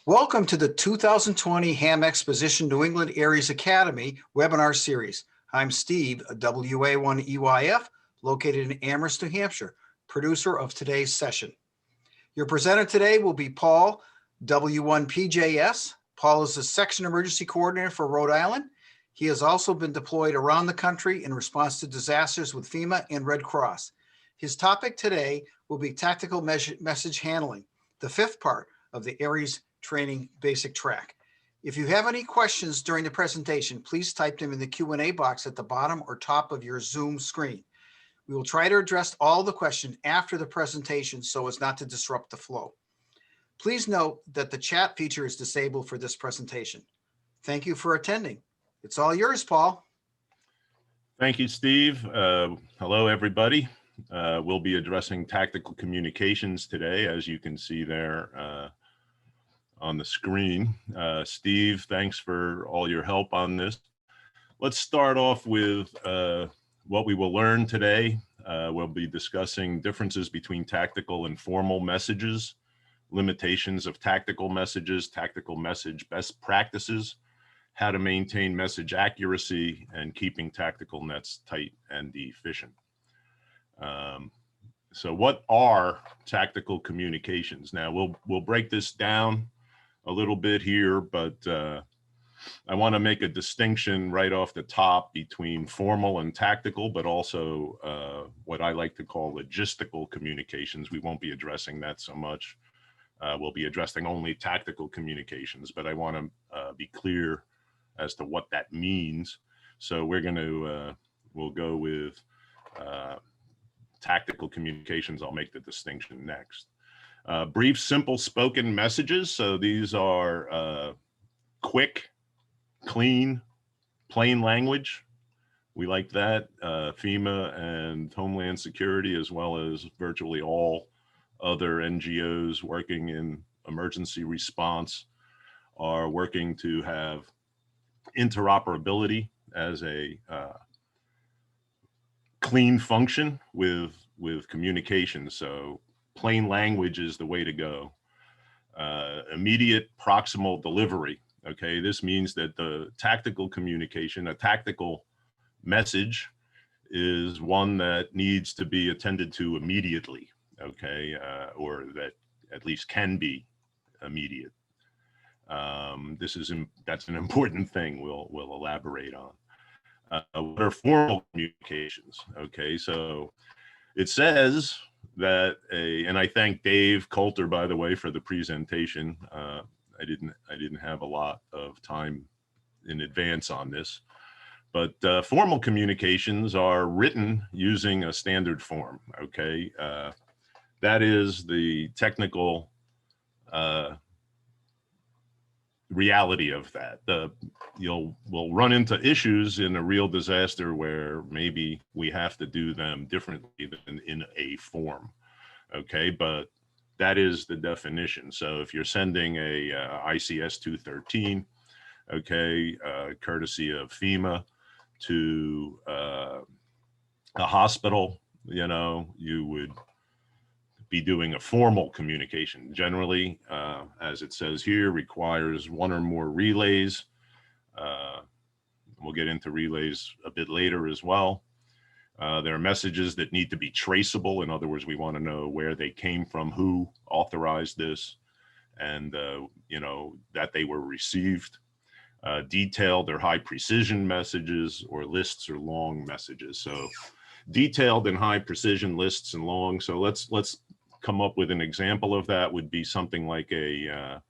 Welcome to the 2020 Ham Exposition New England Aries Academy webinar series. I'm Steve, a WA1EYF, located in Amherst, New Hampshire, producer of today's session. Your presenter today will be Paul, W1PJS. Paul is the Section Emergency Coordinator for Rhode Island. He has also been deployed around the country in response to disasters with FEMA and Red Cross. His topic today will be tactical message handling, the fifth part of the Aries training basic track. If you have any questions during the presentation, please type them in the Q&A box at the bottom or top of your Zoom screen. We will try to address all the questions after the presentation so as not to disrupt the flow. Please note that the chat feature is disabled for this presentation. Thank you for attending. It's all yours, Paul. Thank you, Steve. Hello, everybody. We'll be addressing tactical communications today, as you can see there on the screen. Steve, thanks for all your help on this. Let's start off with what we will learn today. We'll be discussing differences between tactical and formal messages, limitations of tactical messages, tactical message best practices, how to maintain message accuracy, and keeping tactical nets tight and efficient. So what are tactical communications? Now we'll break this down a little bit here, but I want to make a distinction right off the top between formal and tactical, but also what I like to call logistical communications. We won't be addressing that so much. We'll be addressing only tactical communications, but I want to be clear as to what that means. So we're going to, we'll go with tactical communications. I'll make the distinction next. Brief, simple spoken messages. So these are quick, clean, plain language. We like that. FEMA and Homeland Security, as well as virtually all other NGOs working in emergency response, are working to have interoperability as a clean function with communication. So plain language is the way to go. Immediate proximal delivery. Okay, this means that the tactical communication, a tactical message, is one that needs to be attended to immediately. Okay, or that at least can be immediate. That's an important thing. We'll elaborate on. What are formal communications? Okay, so it says that and I thank Dave Coulter, by the way, for the presentation. I didn't have a lot of time in advance on this, but formal communications are written using a standard form. Okay, that is the technical reality of that. We'll run into issues in a real disaster where maybe we have to do them differently than in a form. Okay, but that is the definition. So if you're sending a ICS 213, okay, courtesy of FEMA to a hospital, you know, you would be doing a formal communication. Generally, as it says here, requires one or more relays. We'll get into relays a bit later as well. There are messages that need to be traceable. In other words, we want to know where they came from, who authorized this, and you know, that they were received. Detailed or high precision messages, or lists or long messages. So detailed and high precision lists and long. So let's come up with an example of that. Would be something like a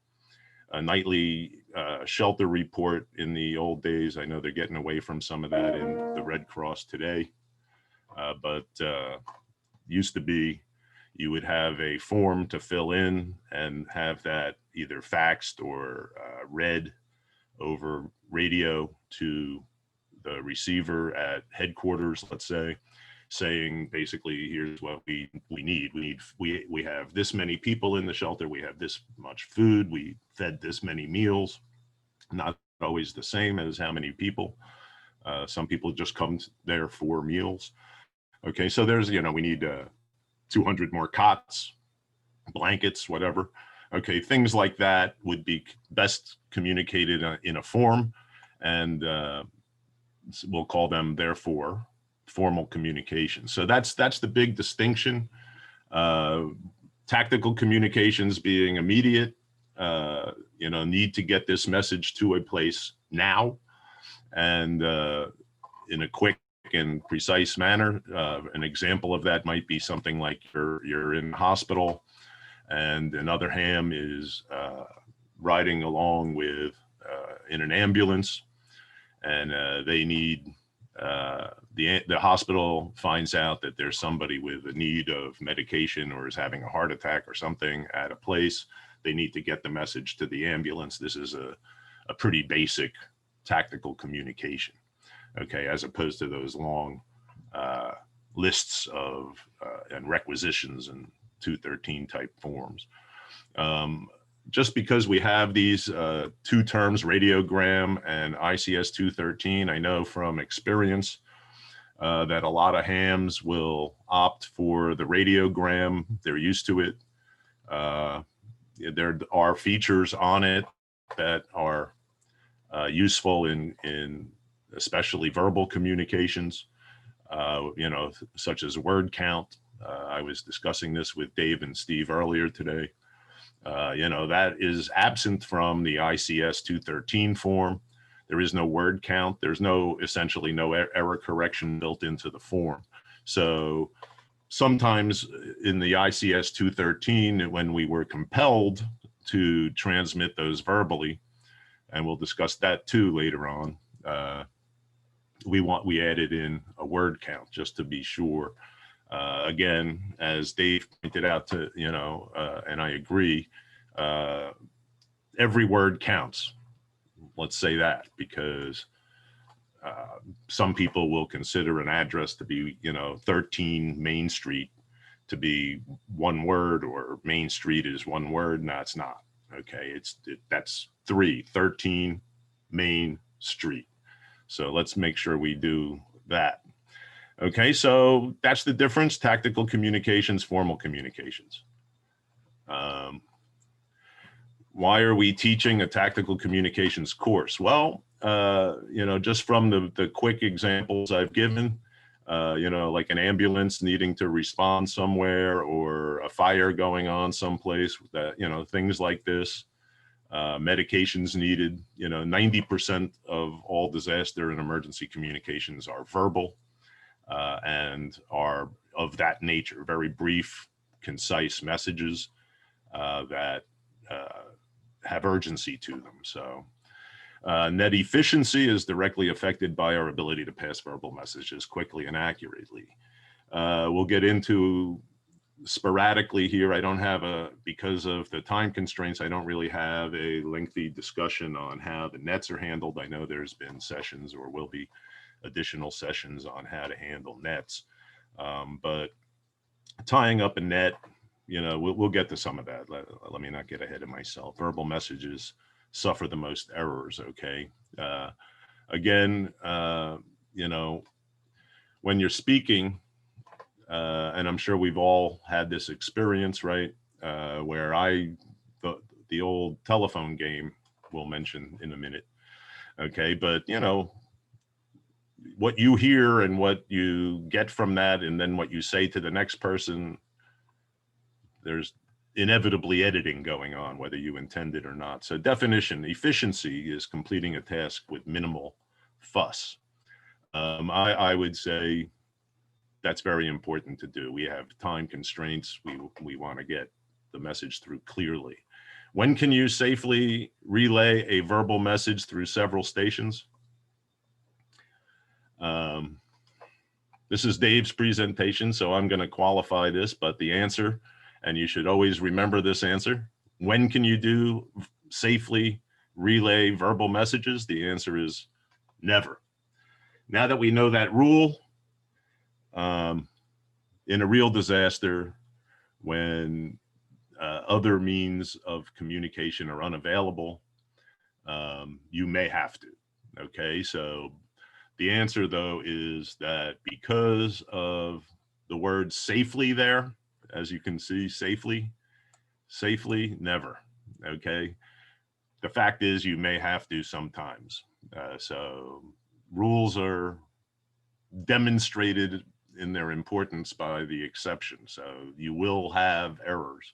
nightly shelter report in the old days. I know they're getting away from some of that in the Red Cross today, but used to be you would have a form to fill in and have that either faxed or read over radio to the receiver at headquarters, let's say, saying basically, here's what we need. We have this many people in the shelter. We have this much food. We fed this many meals. Not always the same as how many people. Some people just come there for meals. Okay, so there's, you know, we need 200 more cots, blankets, whatever. Okay, things like that would be best communicated in a form, and we'll call them, therefore, formal communication. So that's the big distinction. Tactical communications being immediate, need to get this message to a place now, and in a quick and precise manner. An example of that might be something like you're in the hospital, and another ham is riding along with in an ambulance, and they need the hospital finds out that there's somebody with a need of medication or is having a heart attack or something at a place. They need to get the message to the ambulance. This is a pretty basic tactical communication, okay, as opposed to those long lists of and requisitions and 213 type forms. Just because we have these two terms, radiogram and ICS 213, I know from experience that a lot of hams will opt for the radiogram. They're used to it. There are features on it that are useful in especially verbal communications, such as word count. I was discussing this with Dave and Steve earlier today. That is absent from the ICS 213 form. There is no word count. There's essentially no error correction built into the form. So sometimes in the ICS 213, when we were compelled to transmit those verbally, and we'll discuss that too later on, we added in a word count just to be sure. Again, as Dave pointed out and I agree, every word counts. Let's say that, because some people will consider an address to be, 13 Main Street to be one word, or Main Street is one word. No, it's not. Okay, that's 13 Main Street. So let's make sure we do that. Okay, so that's the difference: tactical communications, formal communications. Why are we teaching a tactical communications course? Well, just from the quick examples I've given, like an ambulance needing to respond somewhere, or a fire going on someplace, that, things like this, medications needed. 90% of all disaster and emergency communications are verbal and are of that nature, very brief, concise messages that have urgency to them. So net efficiency is directly affected by our ability to pass verbal messages quickly and accurately. We'll get into sporadically here. I don't have because of the time constraints, I don't really have a lengthy discussion on how the nets are handled. I know there's been sessions, or will be additional sessions, on how to handle nets. But tying up a net, we'll get to some of that. Let me not get ahead of myself. Verbal messages suffer the most errors, okay? Again, when you're speaking, and I'm sure we've all had this experience, right? Where the old telephone game we'll mention in a minute, okay? But, what you hear and what you get from that, and then what you say to the next person, there's inevitably editing going on, whether you intend it or not. So definition: efficiency is completing a task with minimal fuss. I would say that's very important to do. We have time constraints. We want to get the message through clearly. When can you safely relay a verbal message through several stations? This is Dave's presentation, so I'm going to qualify this, but the answer, and you should always remember this answer: when can you safely relay verbal messages? The answer is never. Now that we know that rule, in a real disaster, when other means of communication are unavailable, you may have to. Okay, so the answer, though, is that because of the word safely there, as you can see, safely, Safely, never. Okay. The fact is, you may have to sometimes. So rules are demonstrated in their importance by the exception. So you will have errors.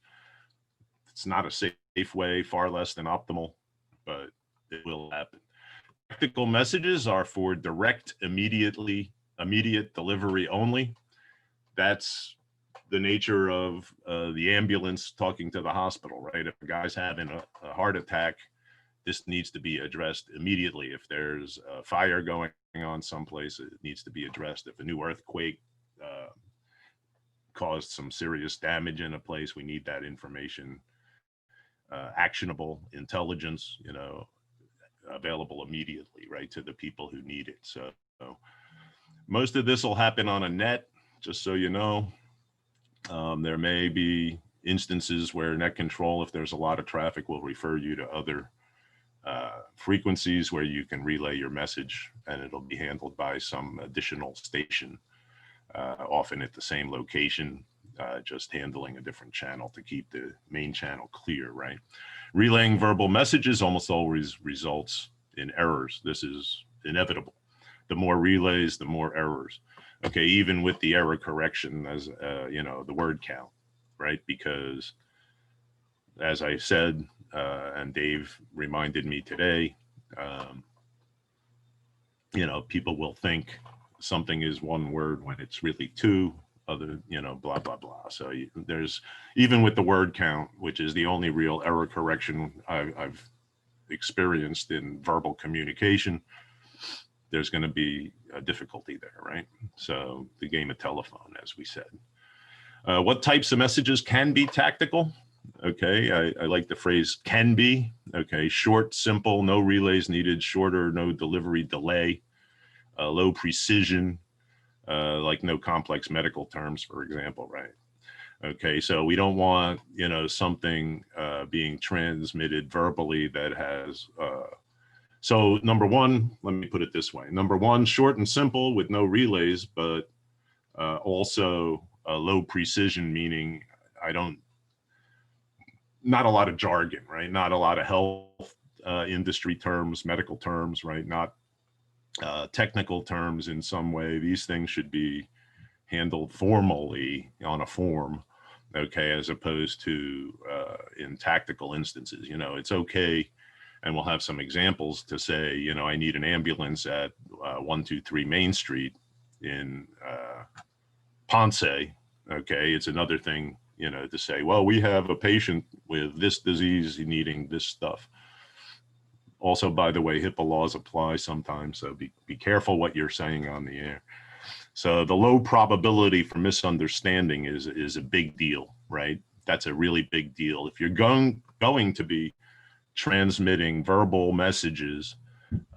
It's not a safe way, far less than optimal, but it will happen. Tactical messages are for direct, immediate delivery only. That's the nature of the ambulance talking to the hospital, right? If a guy's having a heart attack, this needs to be addressed immediately. If there's a fire going on someplace, it needs to be addressed. If a new earthquake caused some serious damage in a place, we need that information, actionable intelligence, available immediately, right, to the people who need it. So most of this will happen on a net, just so you know. There may be instances where net control, if there's a lot of traffic, will refer you to other frequencies where you can relay your message, and it'll be handled by some additional station, often at the same location, just handling a different channel to keep the main channel clear, right? Relaying verbal messages almost always results in errors. This is inevitable. The more relays, the more errors. Okay, even with the error correction as, the word count, right? Because as I said, and Dave reminded me today, people will think something is one word when it's really two, other, blah, blah, blah. So there's, even with the word count, which is the only real error correction I've experienced in verbal communication, there's going to be a difficulty there, right? So the game of telephone, as we said. What types of messages can be tactical? Okay, I like the phrase can be. Okay, short, simple, no relays needed, shorter, no delivery delay, low precision, like no complex medical terms, for example, right? Okay, so we don't want, something being transmitted verbally that has, so number one, let me put it this way. Number one, short and simple with no relays, but also low precision, meaning not a lot of jargon, right? Not a lot of health industry terms, medical terms, right? Not technical terms in some way. These things should be handled formally on a form, okay, as opposed to in tactical instances. It's okay, and we'll have some examples to say, I need an ambulance at 123 Main Street in Ponce, okay? It's another thing, to say, well, we have a patient with this disease needing this stuff. Also, by the way, HIPAA laws apply sometimes, so be careful what you're saying on the air. So the low probability for misunderstanding is a big deal, right? That's a really big deal. If you're going to be transmitting verbal messages,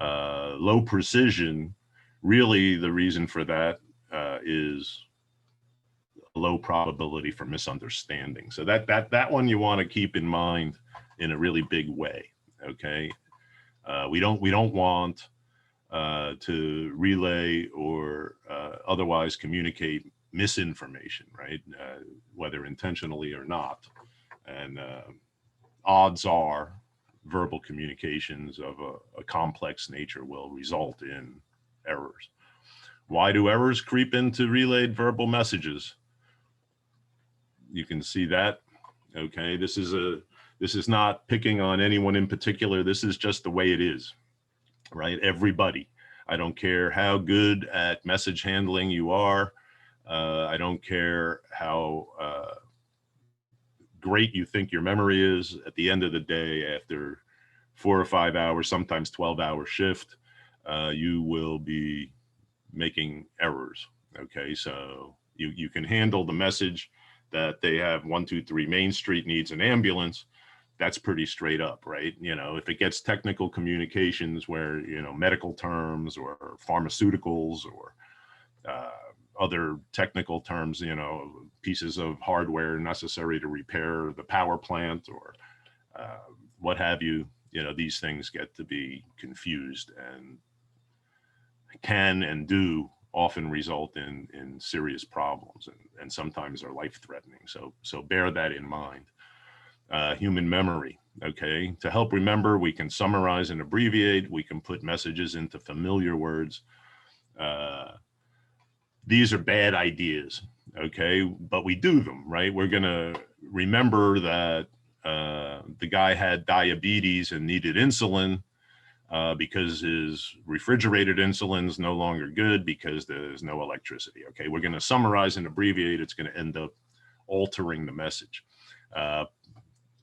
low precision, really the reason for that is low probability for misunderstanding. So that one you want to keep in mind in a really big way. Okay, we don't want to relay or otherwise communicate misinformation, right? Whether intentionally or not. And odds are verbal communications of a complex nature will result in errors. Why do errors creep into relayed verbal messages? You can see that. Okay, this is not picking on anyone in particular. This is just the way it is, right? Everybody. I don't care how good at message handling you are. I don't care how great you think your memory is. At the end of the day, after 4 or 5 hours, sometimes 12-hour shift, you will be making errors. Okay, so you can handle the message that they have 123 Main Street needs an ambulance. That's pretty straight up, right? If it gets technical communications where, medical terms or pharmaceuticals or other technical terms, pieces of hardware necessary to repair the power plant or what have you, these things get to be confused and can and do often result in serious problems and sometimes are life-threatening. So bear that in mind. human memory. Okay, to help remember, we can summarize and abbreviate. We can put messages into familiar words. These are bad ideas, okay, but we do them, right? We're gonna remember that the guy had diabetes and needed insulin because his refrigerated insulin is no longer good because there's no electricity. Okay, we're gonna summarize and abbreviate. It's gonna end up altering the message.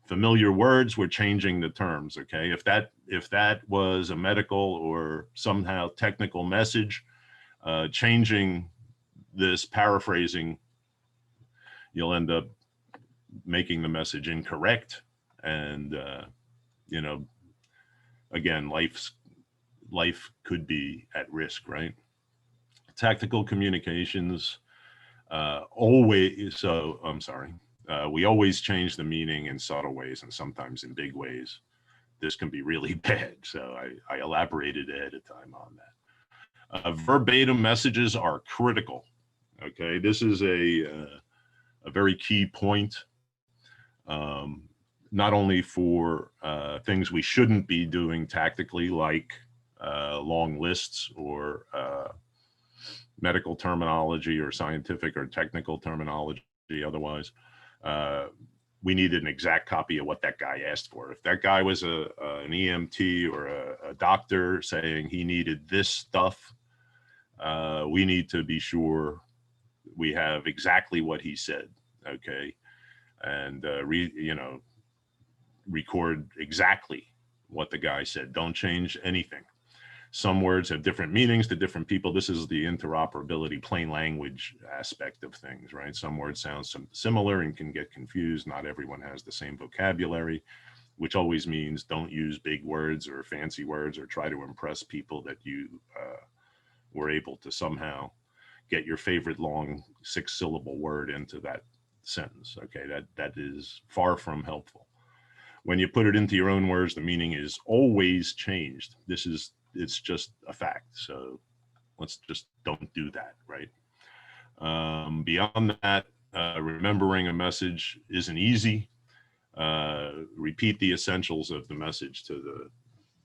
Familiar words, we're changing the terms. Okay, if that was a medical or somehow technical message, changing this, paraphrasing, you'll end up making the message incorrect, and you know, again, life could be at risk, right? Tactical communications, we always change the meaning in subtle ways and sometimes in big ways. This can be really bad, so I elaborated ahead of time on that. Verbatim messages are critical. Okay, this is a very key point, not only for things we shouldn't be doing tactically, like long lists or medical terminology or scientific or technical terminology otherwise. We need an exact copy of what that guy asked for. If that guy was an EMT or a doctor saying he needed this stuff, we need to be sure we have exactly what he said, okay? And record exactly what the guy said. Don't change anything. Some words have different meanings to different people. This is the interoperability, plain language aspect of things, right? Some words sound similar and can get confused. Not everyone has the same vocabulary, which always means don't use big words or fancy words or try to impress people that you were able to somehow get your favorite long 6-syllable word into that sentence. Okay, that is far from helpful. When you put it into your own words, the meaning is always changed. It's just a fact. So let's just don't do that, right? Beyond that, remembering a message isn't easy. Repeat the essentials of the message to the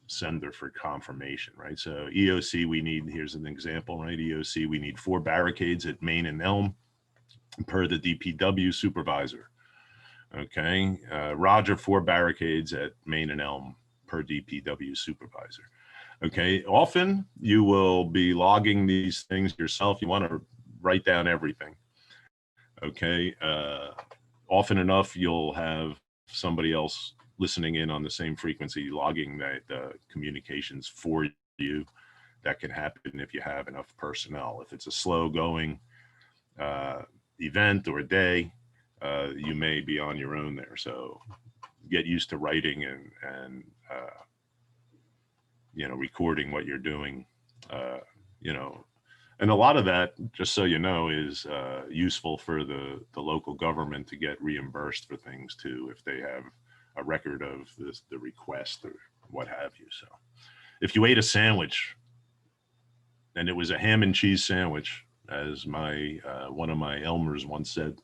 sender for confirmation, right? So EOC, here's an example, right? EOC, we need 4 barricades at Main and Elm per the DPW supervisor. Okay, Roger, 4 barricades at Main and Elm per DPW supervisor. Okay, often you will be logging these things yourself. You want to write down everything. Okay, often enough, you'll have somebody else listening in on the same frequency, logging the communications for you. That can happen if you have enough personnel. If it's a slow going event or day, you may be on your own there. So get used to writing and recording what you're doing, and a lot of that, just so you know, is useful for the local government to get reimbursed for things too, if they have a record of the request or what have you. So if you ate a sandwich and it was a ham and cheese sandwich, as one of my Elmers once said,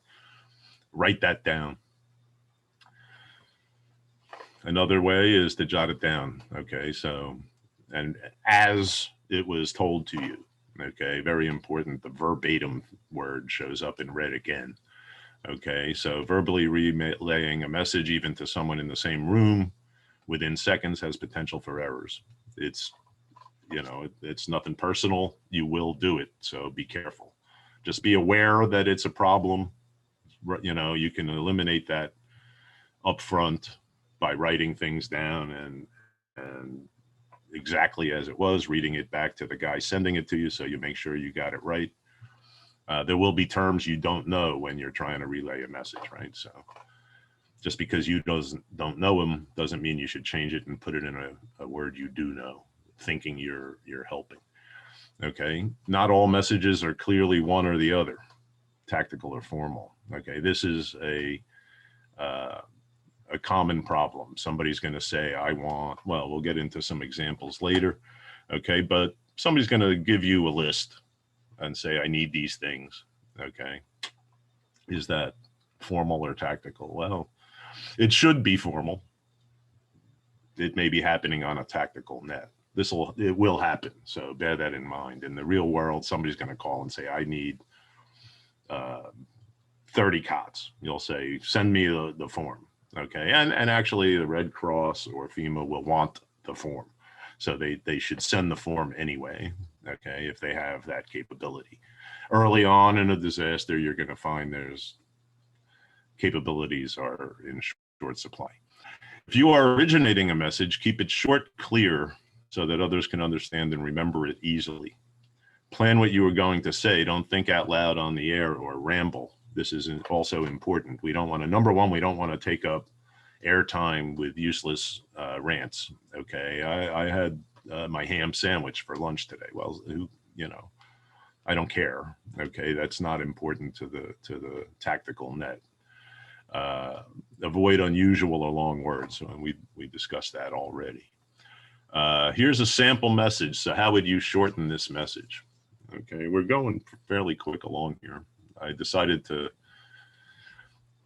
write that down. Another way is to jot it down. Okay, so, and as it was told to you. Okay, very important. The verbatim word shows up in red again. Okay, so verbally relaying a message even to someone in the same room within seconds has potential for errors. It's nothing personal. You will do it, so be careful. Just be aware that it's a problem. You can eliminate that up front by writing things down and exactly as it was, reading it back to the guy sending it to you, so you make sure you got it right. There will be terms you don't know when you're trying to relay a message, right? So just because you don't know them doesn't mean you should change it and put it in a word you do know, thinking you're helping. Okay, not all messages are clearly one or the other, tactical or formal. Okay, this is a common problem. Somebody's going to say, we'll get into some examples later. Okay, but somebody's going to give you a list and say, I need these things. Okay, is that formal or tactical? Well, It should be formal. It may be happening on a tactical net. It will happen. So bear that in mind. In the real world, somebody's going to call and say, I need 30 cots. You'll say, send me the form. Okay. And actually the Red Cross or FEMA will want the form. So they should send the form anyway. Okay. If they have that capability. Early on in a disaster, you're going to find there's capabilities are in short supply. If you are originating a message, keep it short, clear, so that others can understand and remember it easily. Plan what you are going to say. Don't think out loud on the air or ramble. This is also important. We don't want to, number one, we don't want to take up airtime with useless rants. Okay, I had my ham sandwich for lunch today. Well, I don't care. Okay, that's not important to the tactical net. Avoid unusual or long words. And we discussed that already. Here's a sample message. So how would you shorten this message? Okay, we're going fairly quick along here. I decided to,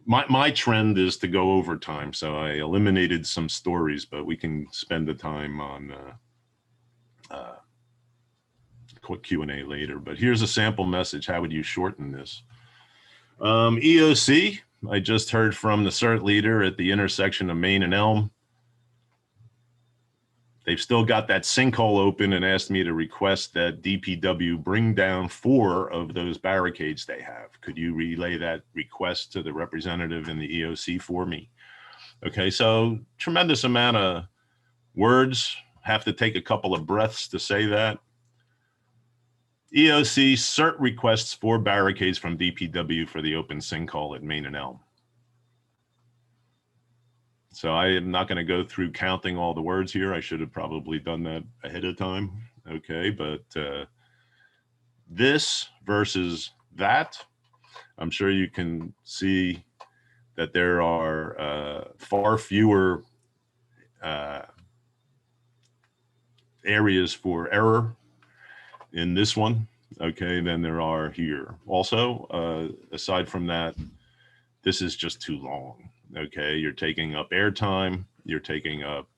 my trend is to go over time. So I eliminated some stories, but we can spend the time on quick Q&A later. But here's a sample message. How would you shorten this? EOC, I just heard from the CERT leader at the intersection of Main and Elm. They've still got that sinkhole open and asked me to request that DPW bring down 4 of those barricades they have. Could you relay that request to the representative in the EOC for me? Okay, so tremendous amount of words. Have to take a couple of breaths to say that. EOC CERT requests 4 barricades from DPW for the open sinkhole at Main and Elm. So I am not going to go through counting all the words here. I should have probably done that ahead of time. Okay, but this versus that, I'm sure you can see that there are far fewer areas for error in this one, okay, than there are here. Also, aside from that, this is just too long. Okay, you're taking up airtime. You're taking up,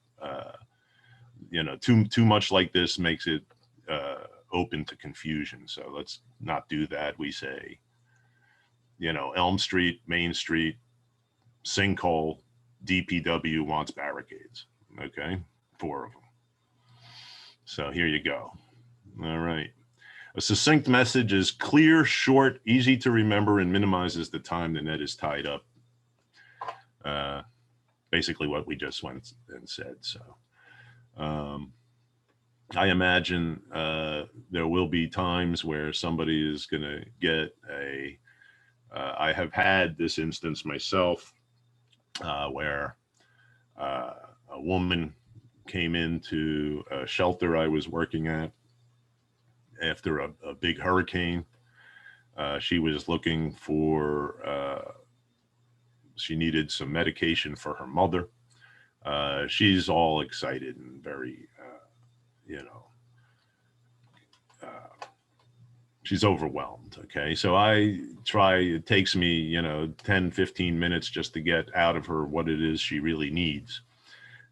too much like this makes it open to confusion. So let's not do that. We say, Elm Street, Main Street, sinkhole, DPW wants barricades. Okay, 4 of them. So here you go. All right. A succinct message is clear, short, easy to remember, and minimizes the time the net is tied up. Basically what we just went and said. So I imagine there will be times where somebody is going to get I have had this instance myself where a woman came into a shelter I was working at after a big hurricane. She was looking for, she needed some medication for her mother. She's all excited and very, she's overwhelmed. Okay. So I try, it takes me, 10, 15 minutes just to get out of her what it is she really needs.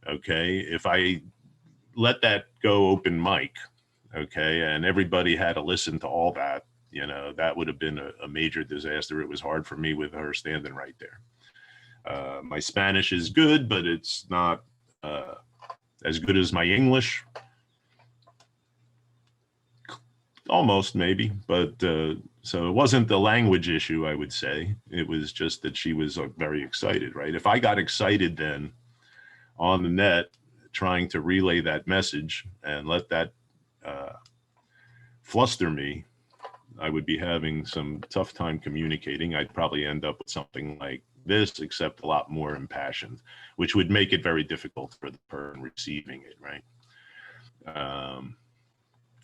Okay. If I let that go open mic, okay, and everybody had to listen to all that, that would have been a major disaster. It was hard for me with her standing right there. My Spanish is good, but it's not as good as my English. Almost, maybe, but so it wasn't the language issue, I would say. It was just that she was very excited, right? If I got excited then on the net trying to relay that message and let that fluster me, I would be having some tough time communicating. I'd probably end up with something like this, except a lot more impassioned, which would make it very difficult for the person receiving it, right?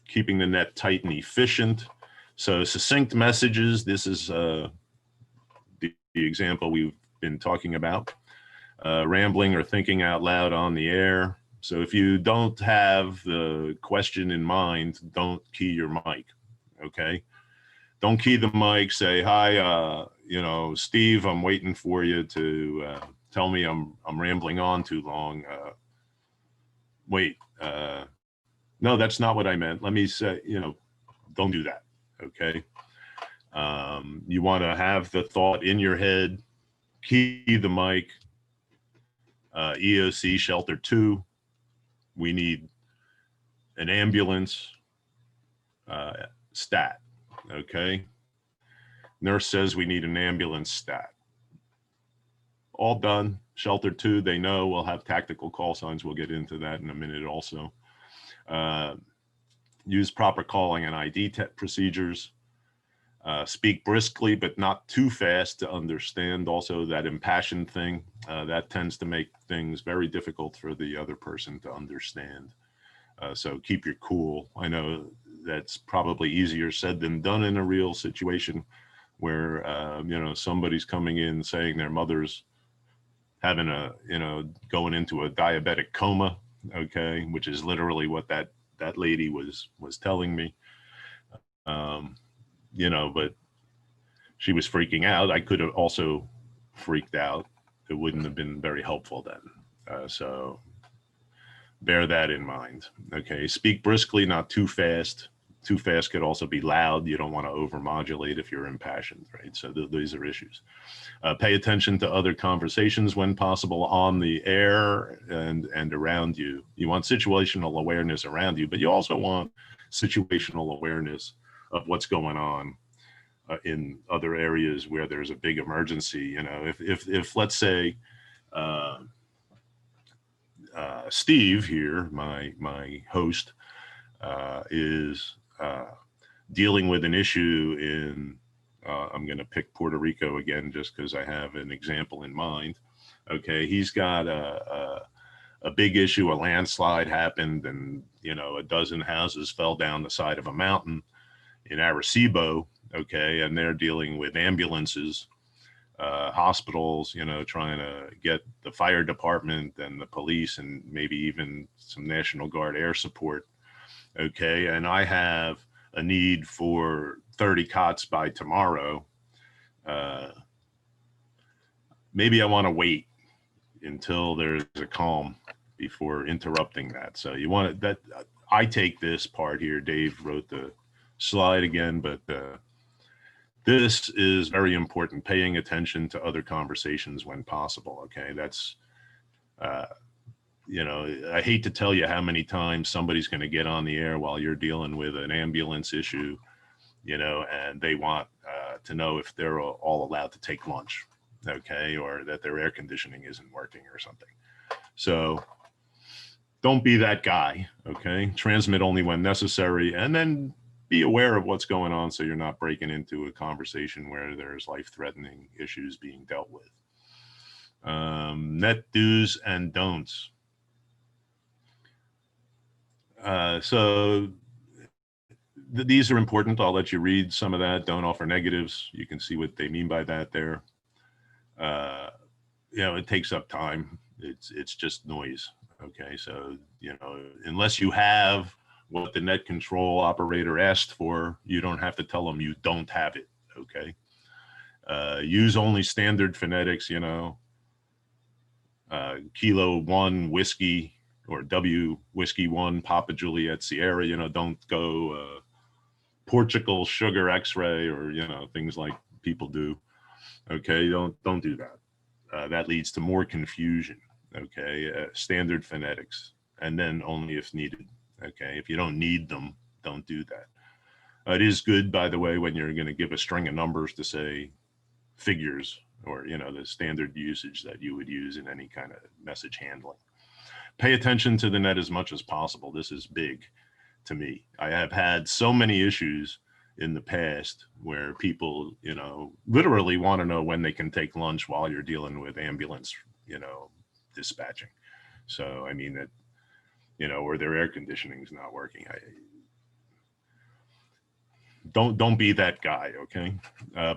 Keeping the net tight and efficient. So succinct messages, this is the example we've been talking about. Rambling or thinking out loud on the air. So if you don't have the question in mind, don't key your mic, okay? Don't key the mic, say, hi, Steve, I'm waiting for you to tell me I'm rambling on too long. Wait, no, that's not what I meant. Let me say, don't do that. Okay. You want to have the thought in your head, key the mic, EOC shelter 2. We need an ambulance, stat. Okay. Nurse says we need an ambulance, stat. All done. Shelter 2, they know. We'll have tactical call signs. We'll get into that in a minute also. Use proper calling and ID procedures. Speak briskly, but not too fast to understand. Also, that impassioned thing, that tends to make things very difficult for the other person to understand. So keep your cool. I know that's probably easier said than done in a real situation where, somebody's coming in saying their mother's having going into a diabetic coma, okay, which is literally what that lady was telling me. But she was freaking out. I could have also freaked out. It wouldn't have been very helpful then. So bear that in mind. Okay. Speak briskly, not too fast. Too fast could also be loud. You don't want to overmodulate if you're impassioned, right? So these are issues. Pay attention to other conversations when possible on the air and around you. You want situational awareness around you, but you also want situational awareness of what's going on in other areas where there's a big emergency. If let's say Steve here, my host, is dealing with an issue in, I'm going to pick Puerto Rico again, just because I have an example in mind. Okay, he's got a big issue. A landslide happened, and a dozen houses fell down the side of a mountain in Arecibo. Okay, and they're dealing with ambulances, hospitals, trying to get the fire department and the police and maybe even some National Guard air support. Okay, and I have a need for 30 cots by tomorrow. Maybe I want to wait until there's a calm before interrupting that. So you want that. I take this part here. Dave wrote the slide again, but this is very important. Paying attention to other conversations when possible. Okay, that's I hate to tell you how many times somebody's going to get on the air while you're dealing with an ambulance issue, and they want to know if they're all allowed to take lunch, okay, or that their air conditioning isn't working or something. So don't be that guy, okay? Transmit only when necessary, and then be aware of what's going on so you're not breaking into a conversation where there's life-threatening issues being dealt with. Net do's and don'ts. These are important. I'll let you read some of that. Don't offer negatives. You can see what they mean by that there. It takes up time. It's just noise. Okay, so unless you have what the net control operator asked for, you don't have to tell them you don't have it. Okay. Use only standard phonetics. Kilo 1 whiskey, or W whiskey 1 Papa Juliet Sierra. Don't go Portugal sugar X-ray or things like people do. Okay, don't do that. That leads to more confusion. Okay, standard phonetics, and then only if needed. Okay, if you don't need them, don't do that. It is good, by the way, when you're going to give a string of numbers to say figures, or the standard usage that you would use in any kind of message handling. Pay attention to the net as much as possible. This is big to me. I have had so many issues in the past where people, literally want to know when they can take lunch while you're dealing with ambulance, dispatching. So, I mean, that, or their air conditioning is not working. Don't be that guy, okay?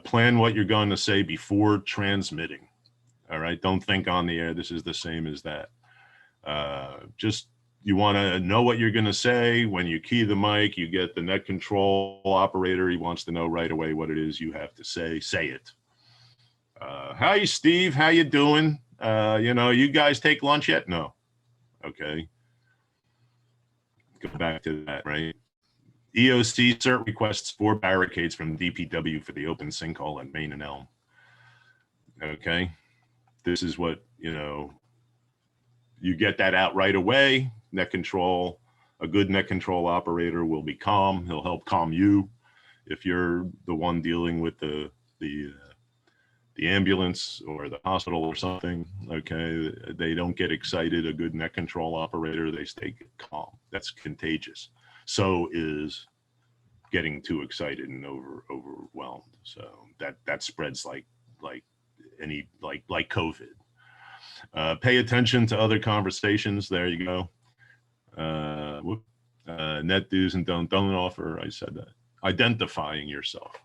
Plan what you're going to say before transmitting. All right, don't think on the air. This is the same as that. Just, you want to know what you're going to say. When you key the mic, you get the net control operator. He wants to know right away what it is you have to say. Say it. Hi, Steve. How you doing? You know, you guys take lunch yet? No. Okay. Go back to that, right? EOC cert requests 4 barricades from DPW for the open sinkhole at Main and Elm. Okay. This is what, you know, you get that out right away. Net control, a good net control operator will be calm. He'll help calm you. If you're the one dealing with the ambulance or the hospital or something, okay, they don't get excited. A good net control operator, they stay calm. That's contagious. So is getting too excited and overwhelmed. So that spreads like COVID. Pay attention to other conversations. There you go. Net do's and don't offer. I said that. Identifying yourself.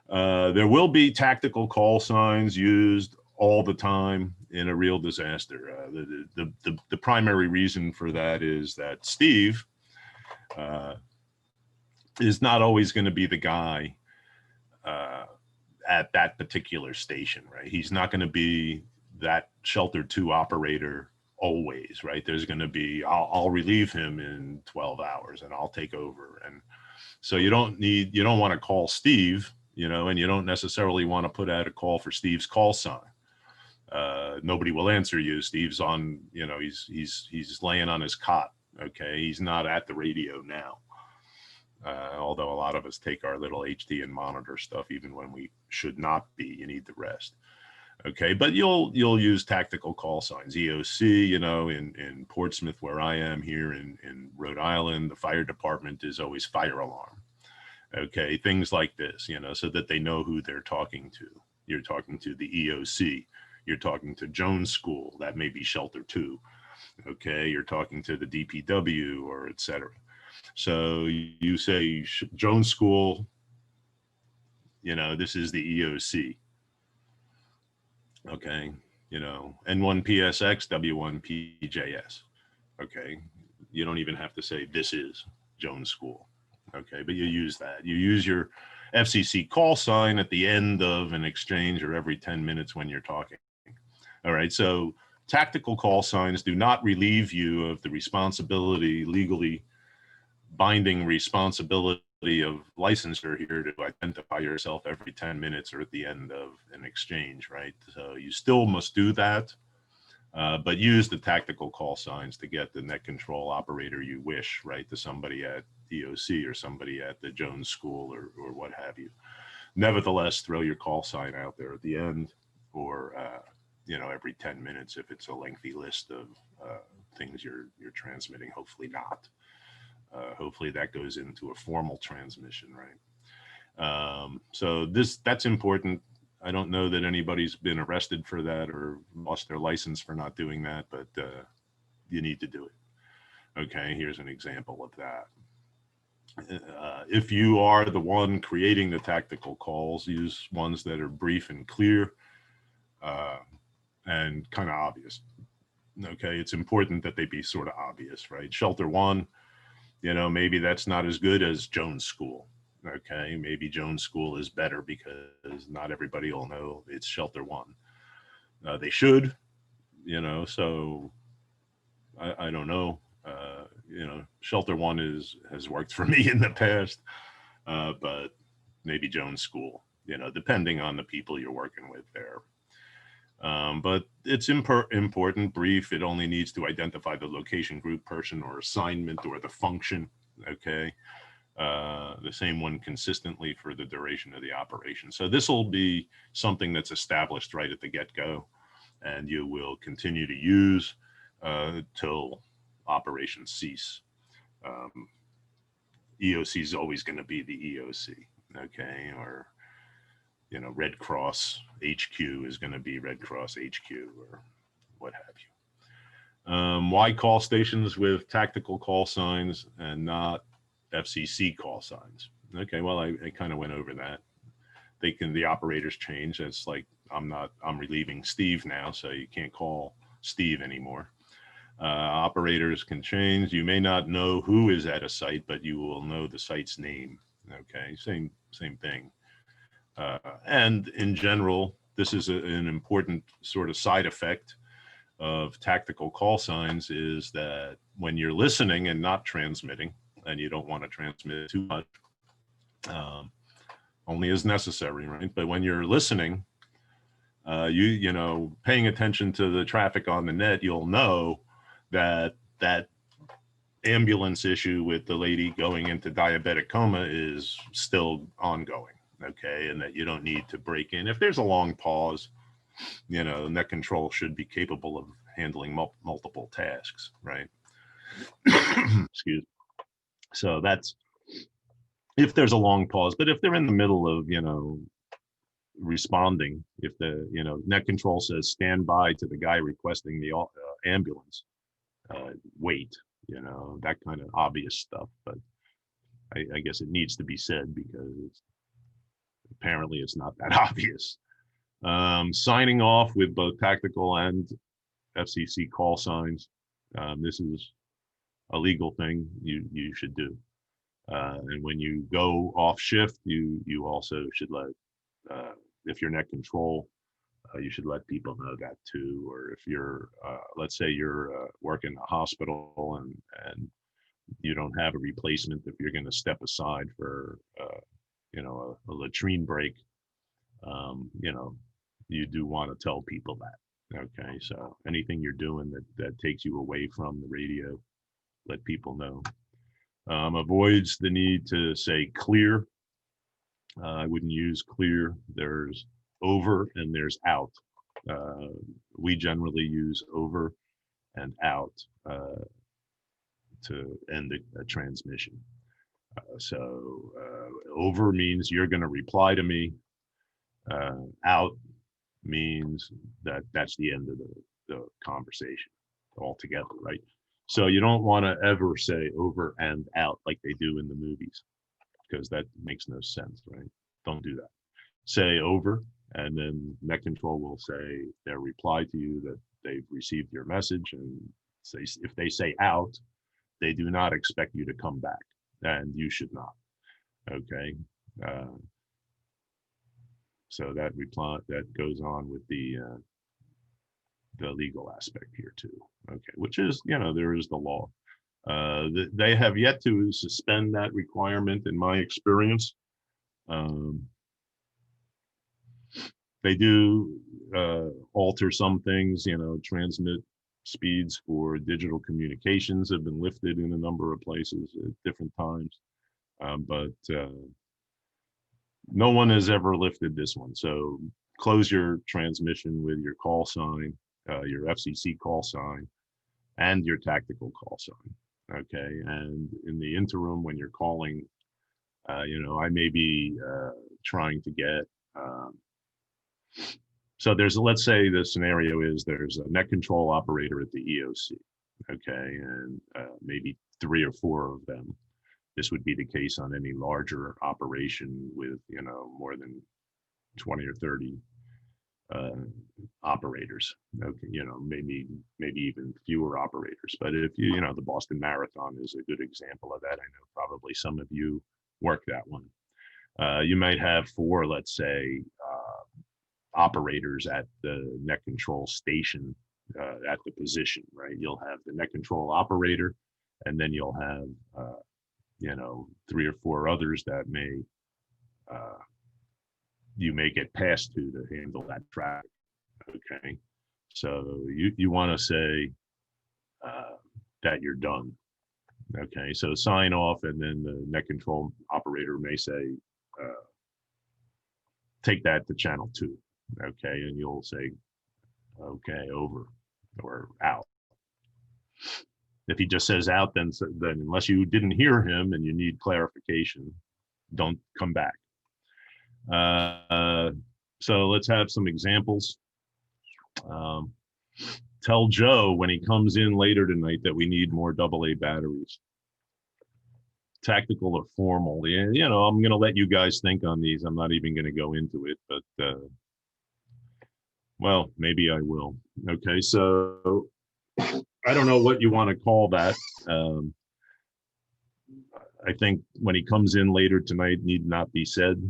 There will be tactical call signs used all the time in a real disaster. The primary reason for that is that Steve is not always going to be the guy at that particular station, right? He's not going to be that shelter 2 operator always, right? There's going to be, I'll relieve him in 12 hours and I'll take over. And so you don't want to call Steve, you know, and you don't necessarily want to put out a call for Steve's call sign. Nobody will answer you. Steve's on, you know, he's laying on his cot. Okay. He's not at the radio now. Although a lot of us take our little HD and monitor stuff, even when we should not be. You need the rest. Okay, but you'll use tactical call signs. EOC, you know, in Portsmouth, where I am here in Rhode Island, the fire department is always fire alarm. Okay, things like this, you know, so that they know who they're talking to. You're talking to the EOC. You're talking to Jones School. That may be shelter 2. Okay, you're talking to the DPW or et cetera. So you say Jones School, you know, this is the EOC. Okay, you know, N1PSX W1PJS. Okay, you don't even have to say this is Jones School. Okay, but you use that. You use your FCC call sign at the end of an exchange or every 10 minutes when you're talking. All right, so tactical call signs do not relieve you of the responsibility, legally binding responsibility of licensure here to identify yourself every 10 minutes or at the end of an exchange, right? So you still must do that, but use the tactical call signs to get the net control operator you wish, right? To somebody at EOC or somebody at the Jones School or what have you. Nevertheless, throw your call sign out there at the end or, you know, every 10 minutes if it's a lengthy list of things you're transmitting, hopefully not. Hopefully that goes into a formal transmission, right? So that's important. I don't know that anybody's been arrested for that or lost their license for not doing that, but you need to do it. Okay, here's an example of that. If you are the one creating the tactical calls, use ones that are brief and clear and kind of obvious. Okay, it's important that they be sort of obvious, right? Shelter 1, you know, maybe that's not as good as Jones School. Okay, maybe Jones School is better because not everybody will know it's shelter 1. They should, you know, so I don't know. You know, shelter 1 has worked for me in the past, but maybe Jones School, you know, depending on the people you're working with there. But it's important, brief. It only needs to identify the location, group, person, or assignment, or the function, okay? The same one consistently for the duration of the operation. So this will be something that's established right at the get-go, and you will continue to use till operations cease. EOC is always going to be the EOC, okay? Or you know, Red Cross HQ is going to be Red Cross HQ or what have you. Why call stations with tactical call signs and not FCC call signs? Okay, well, I kind of went over that. The operators change. It's like, I'm relieving Steve now, so you can't call Steve anymore. Operators can change. You may not know who is at a site, but you will know the site's name. Okay, same thing. And in general, this is an important sort of side effect of tactical call signs, is that when you're listening and not transmitting, and you don't want to transmit too much, only as necessary, right? But when you're listening, you know, paying attention to the traffic on the net, you'll know that that ambulance issue with the lady going into diabetic coma is still ongoing, okay? And that you don't need to break in. If there's a long pause, you know, net control should be capable of handling multiple tasks, right? Excuse me. So that's if there's a long pause. But if they're in the middle of, you know, responding, if the, you know, net control says stand by to the guy requesting the ambulance, wait, you know, that kind of obvious stuff. But I guess it needs to be said because apparently it's not that obvious. Signing off with both tactical and FCC call signs. This is a legal thing you should do. And when you go off shift, you also should let, if you're net control, you should let people know that too. Or if you're, let's say you're working in a hospital and you don't have a replacement, if you're going to step aside for, you know, a latrine break, you know, you do want to tell people that. Okay, so anything you're doing that takes you away from the radio, let people know. Avoids the need to say clear. I wouldn't use clear. There's over and there's out. We generally use over and out to end a transmission. So over means you're going to reply to me. Out means that that's the end of the conversation altogether, right? So you don't want to ever say over and out like they do in the movies, because that makes no sense, right? Don't do that. Say over, and then net control will say their reply to you that they've received your message, and say if they say out, they do not expect you to come back, and you should not. Okay. So that reply that goes on with the legal aspect here too. Okay, which is, you know, there is the law. They have yet to suspend that requirement in my experience. They do alter some things, you know, transmit speeds for digital communications have been lifted in a number of places at different times. But no one has ever lifted this one. So close your transmission with your call sign, your FCC call sign, and your tactical call sign. Okay, and in the interim, when you're calling, you know, I may be trying to get. So there's, let's say the scenario is there's a net control operator at the EOC. Okay, and maybe 3 or 4 of them. This would be the case on any larger operation with, you know, more than 20 or 30 operators. Okay, you know, maybe even fewer operators. But if you know, the Boston Marathon is a good example of that. I know probably some of you work that one. You might have 4, let's say, operators at the net control station at the position, right? You'll have the net control operator, and then you'll have you know, 3 or 4 others that may you may get passed to handle that traffic. Okay, so you want to say that you're done. Okay, so sign off, and then the net control operator may say take that to channel 2. Okay, and you'll say okay, over or out. If he just says out, then unless you didn't hear him and you need clarification, don't come back. So let's have some examples. Tell Joe when he comes in later tonight that we need more AA batteries. Tactical or formal. Yeah, you know, I'm going to let you guys think on these. I'm not even going to go into it, but well, maybe I will. Okay, so I don't know what you want to call that. I think when he comes in later tonight, need not be said.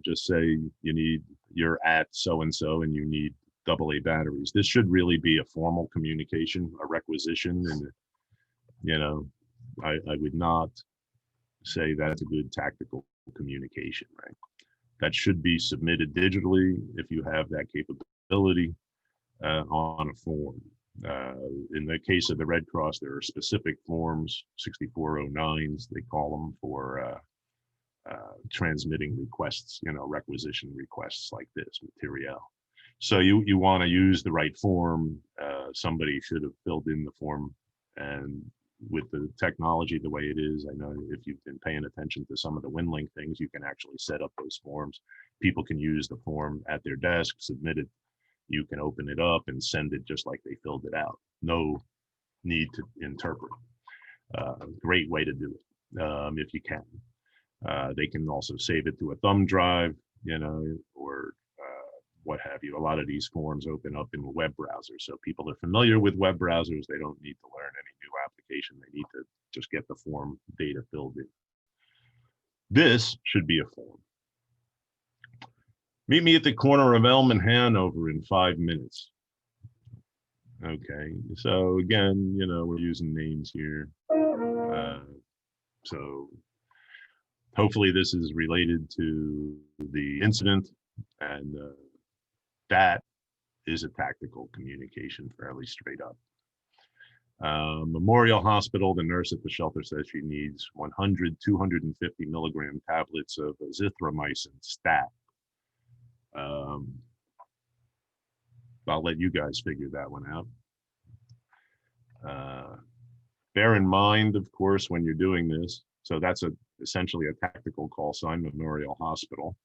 Just say you need you're at so-and-so and you need AA batteries. This should really be a formal communication, a requisition, and I would not say that's a good tactical communication, right? That should be submitted digitally if you have that capability on a form. In the case of the Red Cross, there are specific forms, 6409s, they call them, for transmitting requests, requisition requests like this material. So you want to use the right form. Somebody should have filled in the form, and with the technology the way it is, I know if you've been paying attention to some of the WinLink things, you can actually set up those forms. People can use the form at their desk, submit it. You can open it up and send it just like they filled it out. No need to interpret. Great way to do it if you can. They can also save it to a thumb drive, or what have you. A lot of these forms open up in web browsers. So people are familiar with web browsers. They don't need to learn any new application. They need to just get the form data filled in. This should be a form. Meet me at the corner of Elm and Hanover in 5 minutes. Okay, so again, we're using names here. So hopefully this is related to the incident, and that is a tactical communication, fairly straight up. Memorial Hospital, the nurse at the shelter says she needs 100, 250 milligram tablets of azithromycin stat. I'll let you guys figure that one out. Bear in mind, of course, when you're doing this, so that's essentially a tactical call sign, Memorial Hospital.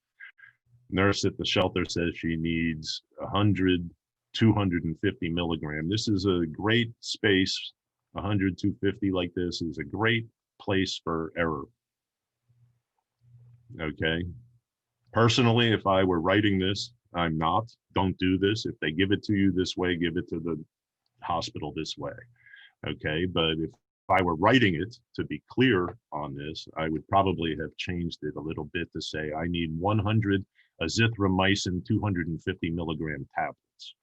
Nurse at the shelter says she needs 100, 250 milligram. This is a great space. 100, 250 like this is a great place for error. Okay. Personally, if I were writing this, I'm not. Don't do this. If they give it to you this way, give it to the hospital this way. Okay. But if I were writing it to be clear on this, I would probably have changed it a little bit to say I need 100 azithromycin 250 milligram tablets.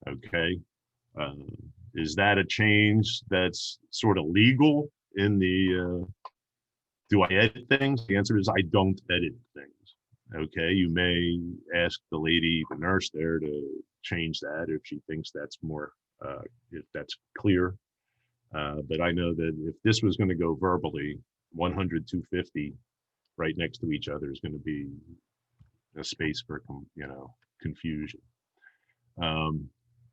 Okay. Is that a change that's sort of legal in the, do I edit things? The answer is I don't edit things. Okay. You may ask the lady, the nurse there, to change that if she thinks that's more, if that's clear. But I know that if this was going to go verbally, 100, 250 right next to each other is going to be a space for, confusion.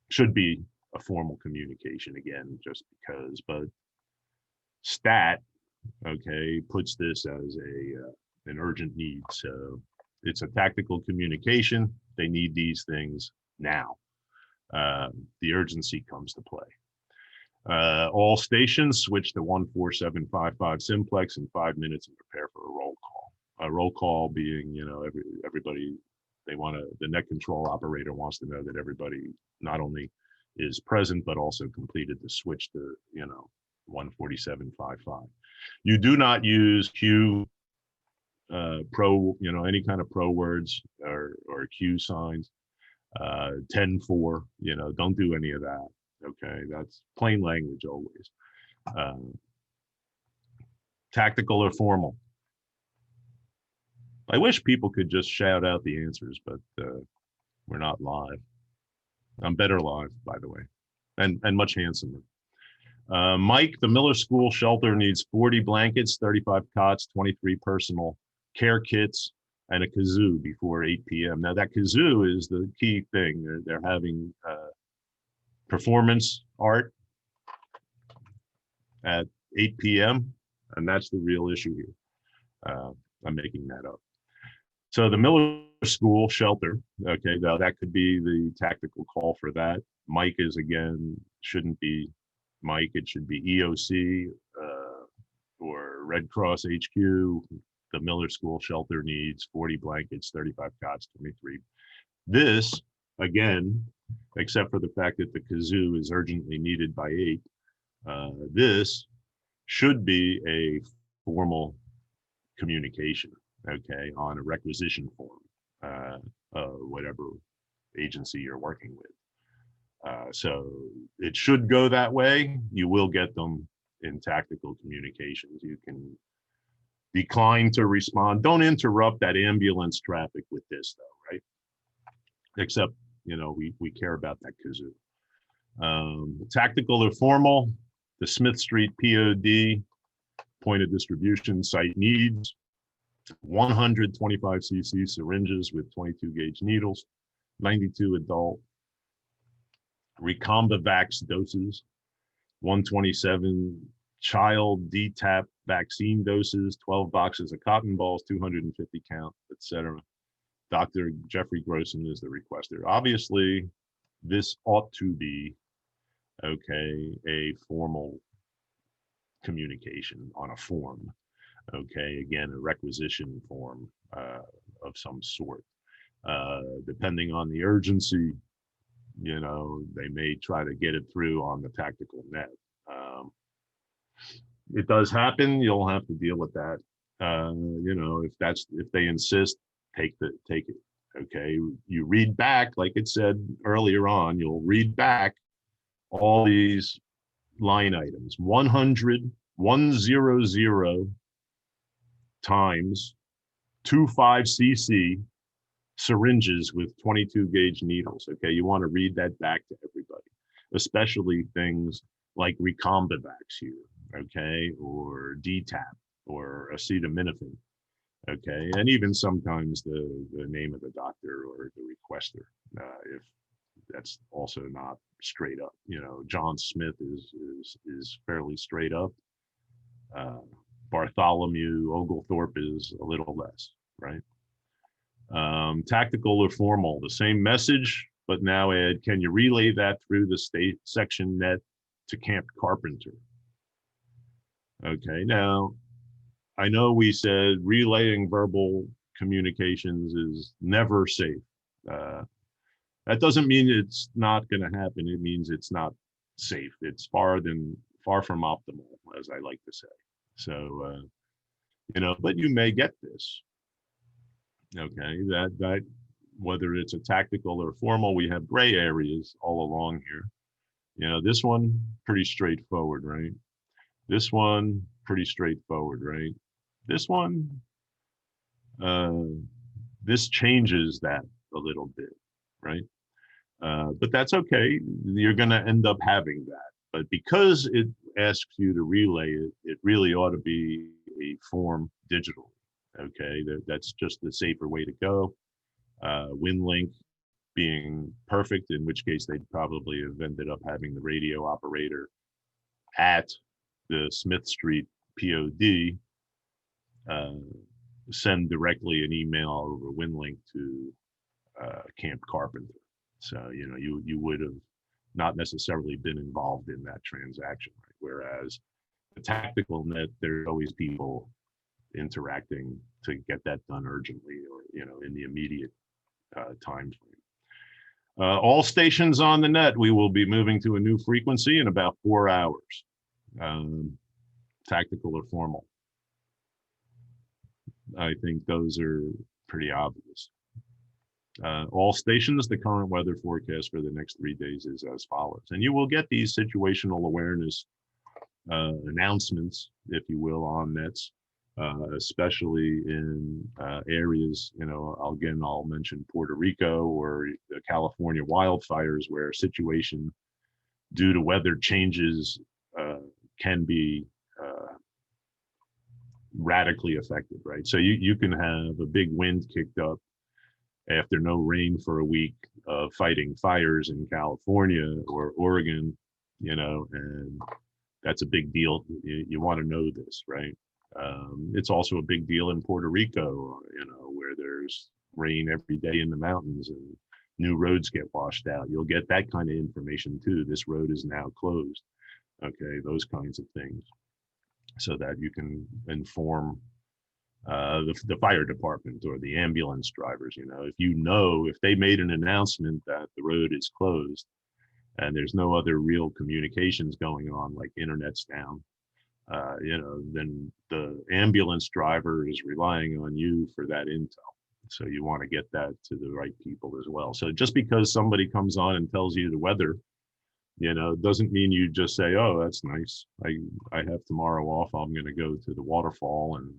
Should be a formal communication again, just because, but stat, okay, puts this as an urgent need. So it's a tactical communication. They need these things now. The urgency comes to play. All stations switch to 14755 simplex in 5 minutes and prepare for a roll call. A roll call being, everybody, the net control operator wants to know that everybody not only is present, but also completed the switch to, 14755. You do not use Q pro, any kind of pro words or Q signs, 10-4, don't do any of that. Okay, that's plain language always. Tactical or formal. I wish people could just shout out the answers, but we're not live. I'm better live, by the way, and much handsomer. Mike, the Miller School shelter needs 40 blankets, 35 cots, 23 personal care kits, and a kazoo before 8 p.m. Now that kazoo is the key thing. They're having performance art at 8 p.m. and that's the real issue here. I'm making that up. So the Miller School shelter, okay, now that could be the tactical call for that. Mike is, again, shouldn't be Mike, it should be EOC or Red Cross HQ. The Miller School shelter needs 40 blankets, 35 cots, 23. This, again, except for the fact that the kazoo is urgently needed by 8, this should be a formal communication, okay, on a requisition form. whatever agency you're working with. So it should go that way. You will get them in tactical communications. You can decline to respond. Don't interrupt that ambulance traffic with this though, right? Except, you know, we care about that kazoo. Tactical or formal, the Smith Street POD, point of distribution site needs 125 cc syringes with 22 gauge needles, 92 adult Recombavax doses, 127 child DTaP vaccine doses, 12 boxes of cotton balls, 250 count, etc. Dr. Jeffrey Grossman is the requester. Obviously, this ought to be, okay, a formal communication on a form. Okay, again, a requisition form of some sort. Depending on the urgency, you know, they may try to get it through on the tactical net. It does happen. You'll have to deal with that. You know, if they insist, take it. Okay, you read back, like it said earlier on, you'll read back all these line items, 100 times 25 cc syringes with 22 gauge needles. Okay, you want to read that back to everybody, especially things like Recombavax here, okay, or DTaP or acetaminophen, okay, and even sometimes the name of the doctor or the requester, if that's also not straight up. You know, John Smith is fairly straight up. Bartholomew Oglethorpe is a little less, right? Tactical or formal, the same message, but now add, can you relay that through the state section net to Camp Carpenter? Okay, now I know we said relaying verbal communications is never safe. That doesn't mean it's not going to happen. It means it's not safe. It's far from optimal, as I like to say. So, you know, but you may get this. Okay, that whether it's a tactical or formal, we have gray areas all along here. You know, this one pretty straightforward, right? This one pretty straightforward, right? This one, this changes that a little bit, right? But that's okay. You're going to end up having that. But because it asks you to relay it, it really ought to be a form digitally. Okay, that's just the safer way to go. WinLink being perfect, in which case they'd probably have ended up having the radio operator at the Smith Street POD send directly an email over WinLink to Camp Carpenter. So, you know, you would have not necessarily been involved in that transaction, right? Whereas the tactical net, there's always people interacting to get that done urgently or, you know, in the immediate time frame. All stations on the net, we will be moving to a new frequency in about 4 hours. Tactical or formal. I think those are pretty obvious. All stations, the current weather forecast for the next 3 days is as follows. And you will get these situational awareness announcements, if you will, on nets, especially in areas, you know, I'll mention Puerto Rico or the California wildfires, where a situation due to weather changes can be radically affected, right? So you can have a big wind kicked up after no rain for a week, fighting fires in California or Oregon, you know, and that's a big deal. You want to know this, right? It's also a big deal in Puerto Rico, you know, where there's rain every day in the mountains and new roads get washed out. You'll get that kind of information too. This road is now closed. Okay, those kinds of things, so that you can inform the fire department or the ambulance drivers. You know, if they made an announcement that the road is closed and there's no other real communications going on, like internet's down, you know, then the ambulance driver is relying on you for that intel. So you want to get that to the right people as well. So just because somebody comes on and tells you the weather, doesn't mean you just say, oh, that's nice. I have tomorrow off. I'm going to go to the waterfall and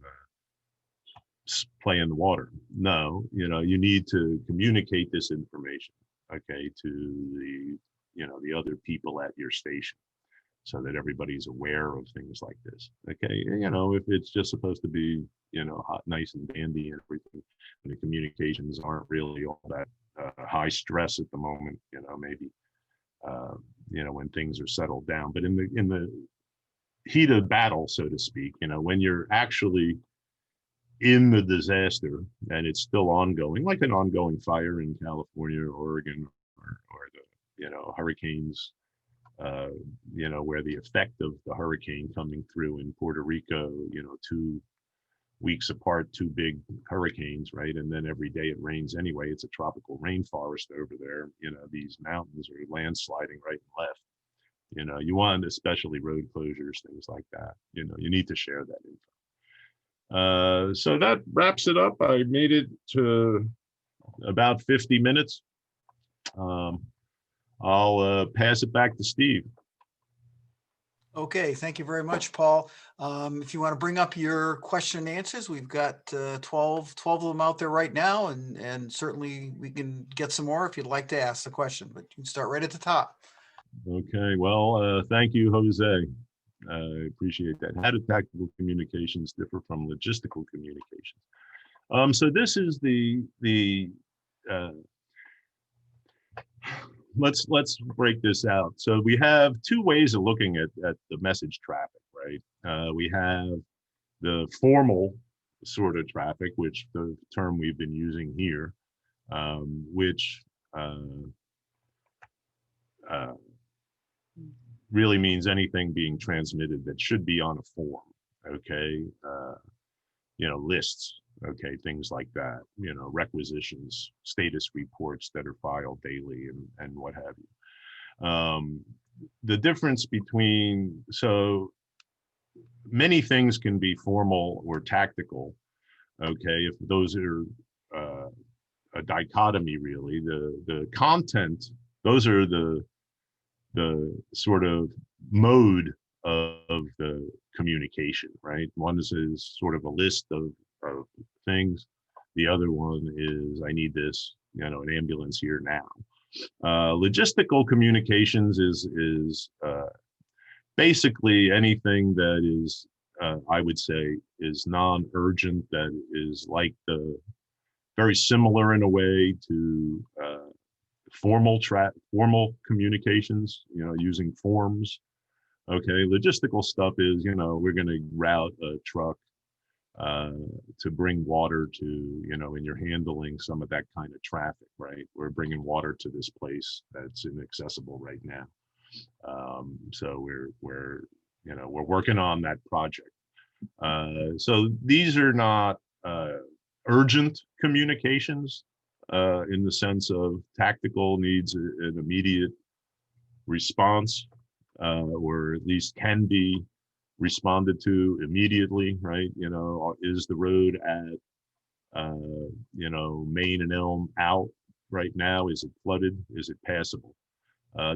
play in the water. No, you need to communicate this information, okay, to the other people at your station, so that everybody's aware of things like this. Okay, if it's just supposed to be, hot, nice and dandy and everything, and the communications aren't really all that high stress at the moment, maybe, when things are settled down. But in the heat of battle, so to speak, when you're actually in the disaster and it's still ongoing, like an ongoing fire in California or Oregon, or the, hurricanes, where the effect of the hurricane coming through in Puerto Rico, 2 weeks apart, 2 big hurricanes, right? And then every day it rains anyway. It's a tropical rainforest over there. These mountains are landsliding right and left. You want, especially road closures, things like that. You need to share that info. So that wraps it up. I made it to about 50 minutes. I'll pass it back to Steve. Okay, thank you very much, Paul. If you want to bring up your question and answers, we've got 12 of them out there right now, and certainly we can get some more if you'd like to ask the question, but you can start right at the top. Okay, well, thank you, Jose. I appreciate that. How do tactical communications differ from logistical communications? So this is the let's break this out. So we have 2 ways of looking at the message traffic, right? We have the formal sort of traffic, which the term we've been using here, which really means anything being transmitted that should be on a form, okay? Lists, okay, things like that, requisitions, status reports that are filed daily, and what have you. The difference between, so many things can be formal or tactical, okay, if those are a dichotomy, really. The content, those are the sort of mode of the communication, right? One is sort of a list of things. The other one is, I need this, an ambulance here now. Logistical communications is basically anything that is, I would say, is non-urgent, that is like very similar in a way to formal communications, using forms. Okay, logistical stuff is, we're going to route a truck to bring water to, and you're handling some of that kind of traffic, right? We're bringing water to this place that's inaccessible right now. So we're working on that project. So these are not urgent communications in the sense of tactical needs an immediate response, or at least can be responded to immediately, right? Is the road at Main and Elm out right now? Is it flooded? Is it passable?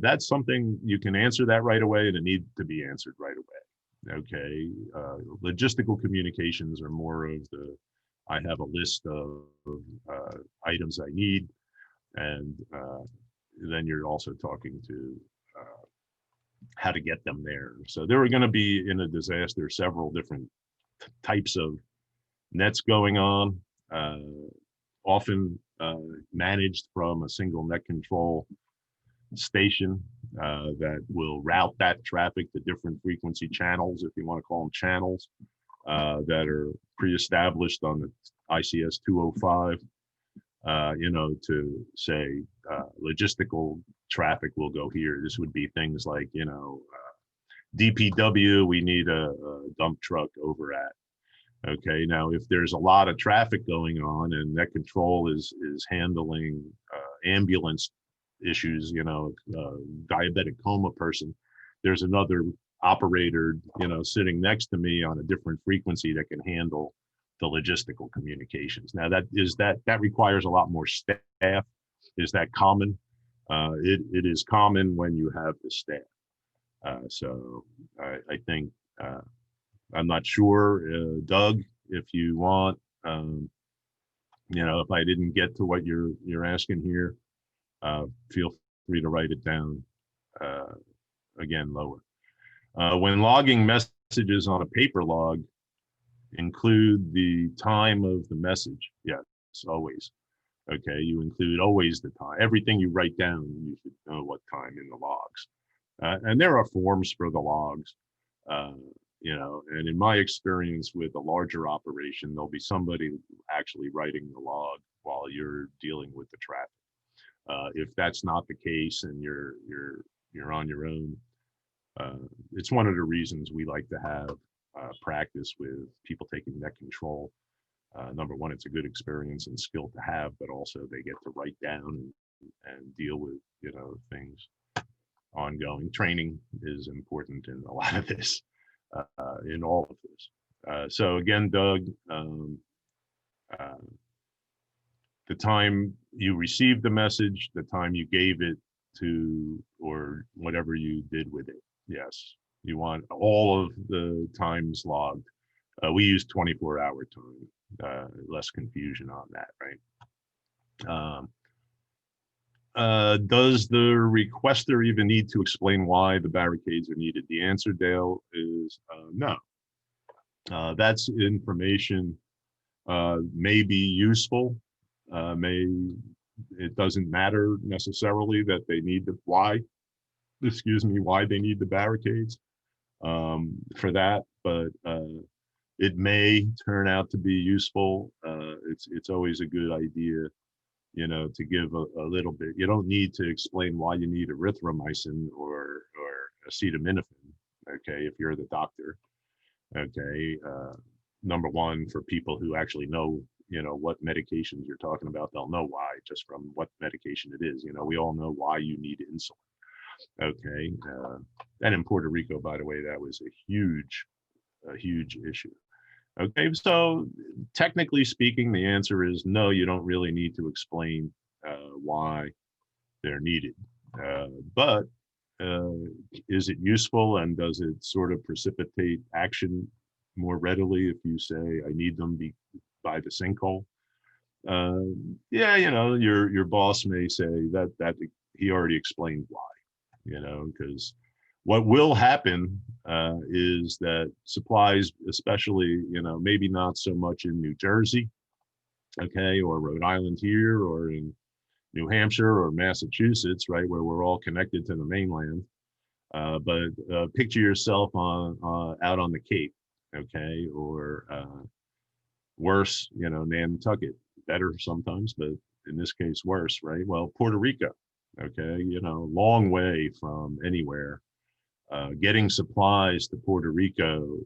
That's something you can answer that right away, and it needs to be answered right away. Okay, logistical communications are more of I have a list of items I need, and then you're also talking to how to get them there. So there are going to be, in a disaster, several different types of nets going on, often managed from a single net control station that will route that traffic to different frequency channels, if you want to call them channels, that are pre-established on the ICS 205, to say logistical traffic will go here. This would be things like, DPW, we need a dump truck over at. Okay, now if there's a lot of traffic going on and net control is handling ambulance issues, diabetic coma person, there's another operator, sitting next to me on a different frequency that can handle the logistical communications. Now that requires a lot more staff. Is that common? It is common when you have the staff. So I think, I'm not sure, Doug, if you want, if I didn't get to what you're asking here, feel free to write it down again lower. When logging messages on a paper log, include the time of the message. Yes, always. Okay, you include always the time. Everything you write down, you should know what time in the logs. And there are forms for the logs, and in my experience with a larger operation, there'll be somebody actually writing the log while you're dealing with the traffic. If that's not the case and you're on your own, it's one of the reasons we like to have practice with people taking net control. Number one, it's a good experience and skill to have, but also they get to write down and deal with, things ongoing. Training is important in a lot of this, in all of this. So again, Doug, the time you received the message, the time you gave it to, or whatever you did with it. Yes, you want all of the times logged. We use 24-hour time, less confusion on that, right? Does the requester even need to explain why the barricades are needed? The answer, Dale, is no. That's information may be useful. It doesn't matter necessarily that they need why they need the barricades for that, but it may turn out to be useful. It's always a good idea, to give a little bit. You don't need to explain why you need erythromycin or acetaminophen, okay, if you're the doctor, okay. Number one, for people who actually know, what medications you're talking about, they'll know why just from what medication it is. We all know why you need insulin, okay. And in Puerto Rico, by the way, that was a huge issue. Okay, so technically speaking, the answer is no, you don't really need to explain why they're needed. But is it useful, and does it sort of precipitate action more readily if you say, I need them by the sinkhole? Yeah, your boss may say that he already explained why, because what will happen is that supplies, especially, maybe not so much in New Jersey, okay, or Rhode Island here, or in New Hampshire or Massachusetts, right, where we're all connected to the mainland. But picture yourself out on the Cape, okay, or worse, Nantucket. Better sometimes, but in this case, worse, right? Well, Puerto Rico, okay, long way from anywhere. Getting supplies to Puerto Rico,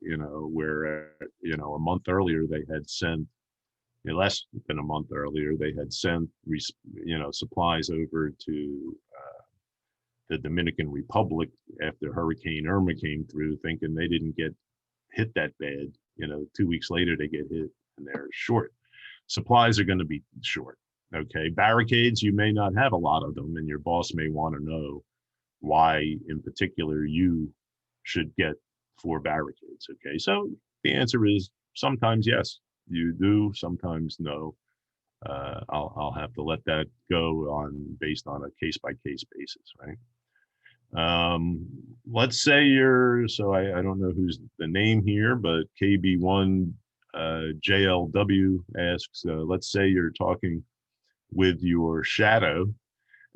where, a month earlier they had sent, less than a month earlier, they had sent, supplies over to the Dominican Republic after Hurricane Irma came through, thinking they didn't get hit that bad. 2 weeks later, they get hit and they're short. Supplies are going to be short. Okay. Barricades, you may not have a lot of them, and your boss may want to know why in particular you should get 4 barricades. Okay, so the answer is sometimes yes, you do, sometimes no. I'll have to let that go based on a case-by-case basis, right? Let's say I don't know who's the name here, but KB1 JLW asks, let's say you're talking with your shadow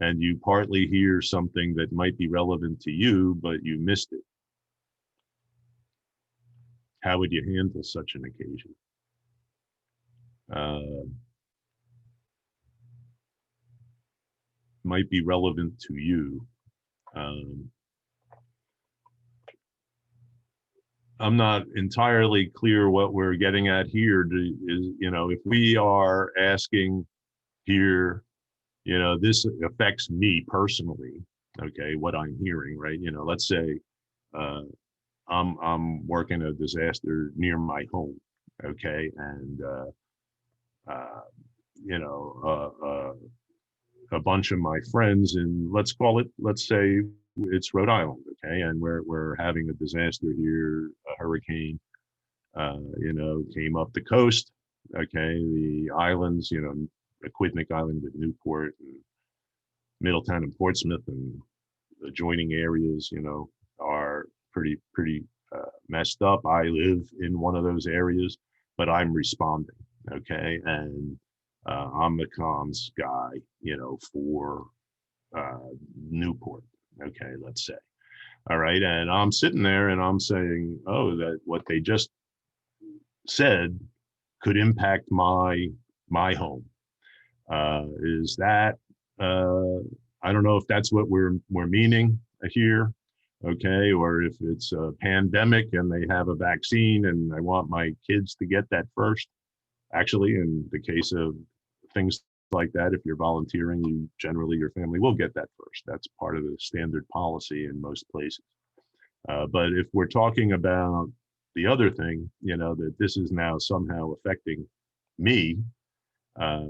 and you partly hear something that might be relevant to you, but you missed it. How would you handle such an occasion? Might be relevant to you. I'm not entirely clear what we're getting at here. If we are asking here, this affects me personally, okay, what I'm hearing, right? Let's say I'm working a disaster near my home, Okay, and uh, you know, a bunch of my friends in, let's say it's Rhode Island, okay, and we're having a disaster here, a hurricane, you know, came up the coast, okay, the islands, you know, Aquidneck Island with Newport and Middletown and Portsmouth and adjoining areas, you know, are pretty messed up. I live in one of those areas, but I'm responding, okay, and I'm the comms guy, you know, for uh, Newport, okay, let's say. All right, and I'm sitting there and I'm saying, oh, that what they just said could impact my home. Is that I don't know if that's what we're meaning here, okay, or if it's a pandemic and they have a vaccine and I want my kids to get that first. Actually, in the case of things like that, if you're volunteering, you generally your family will get that first. That's part of the standard policy in most places. But if we're talking about the other thing, you know, that this is now somehow affecting me, uh,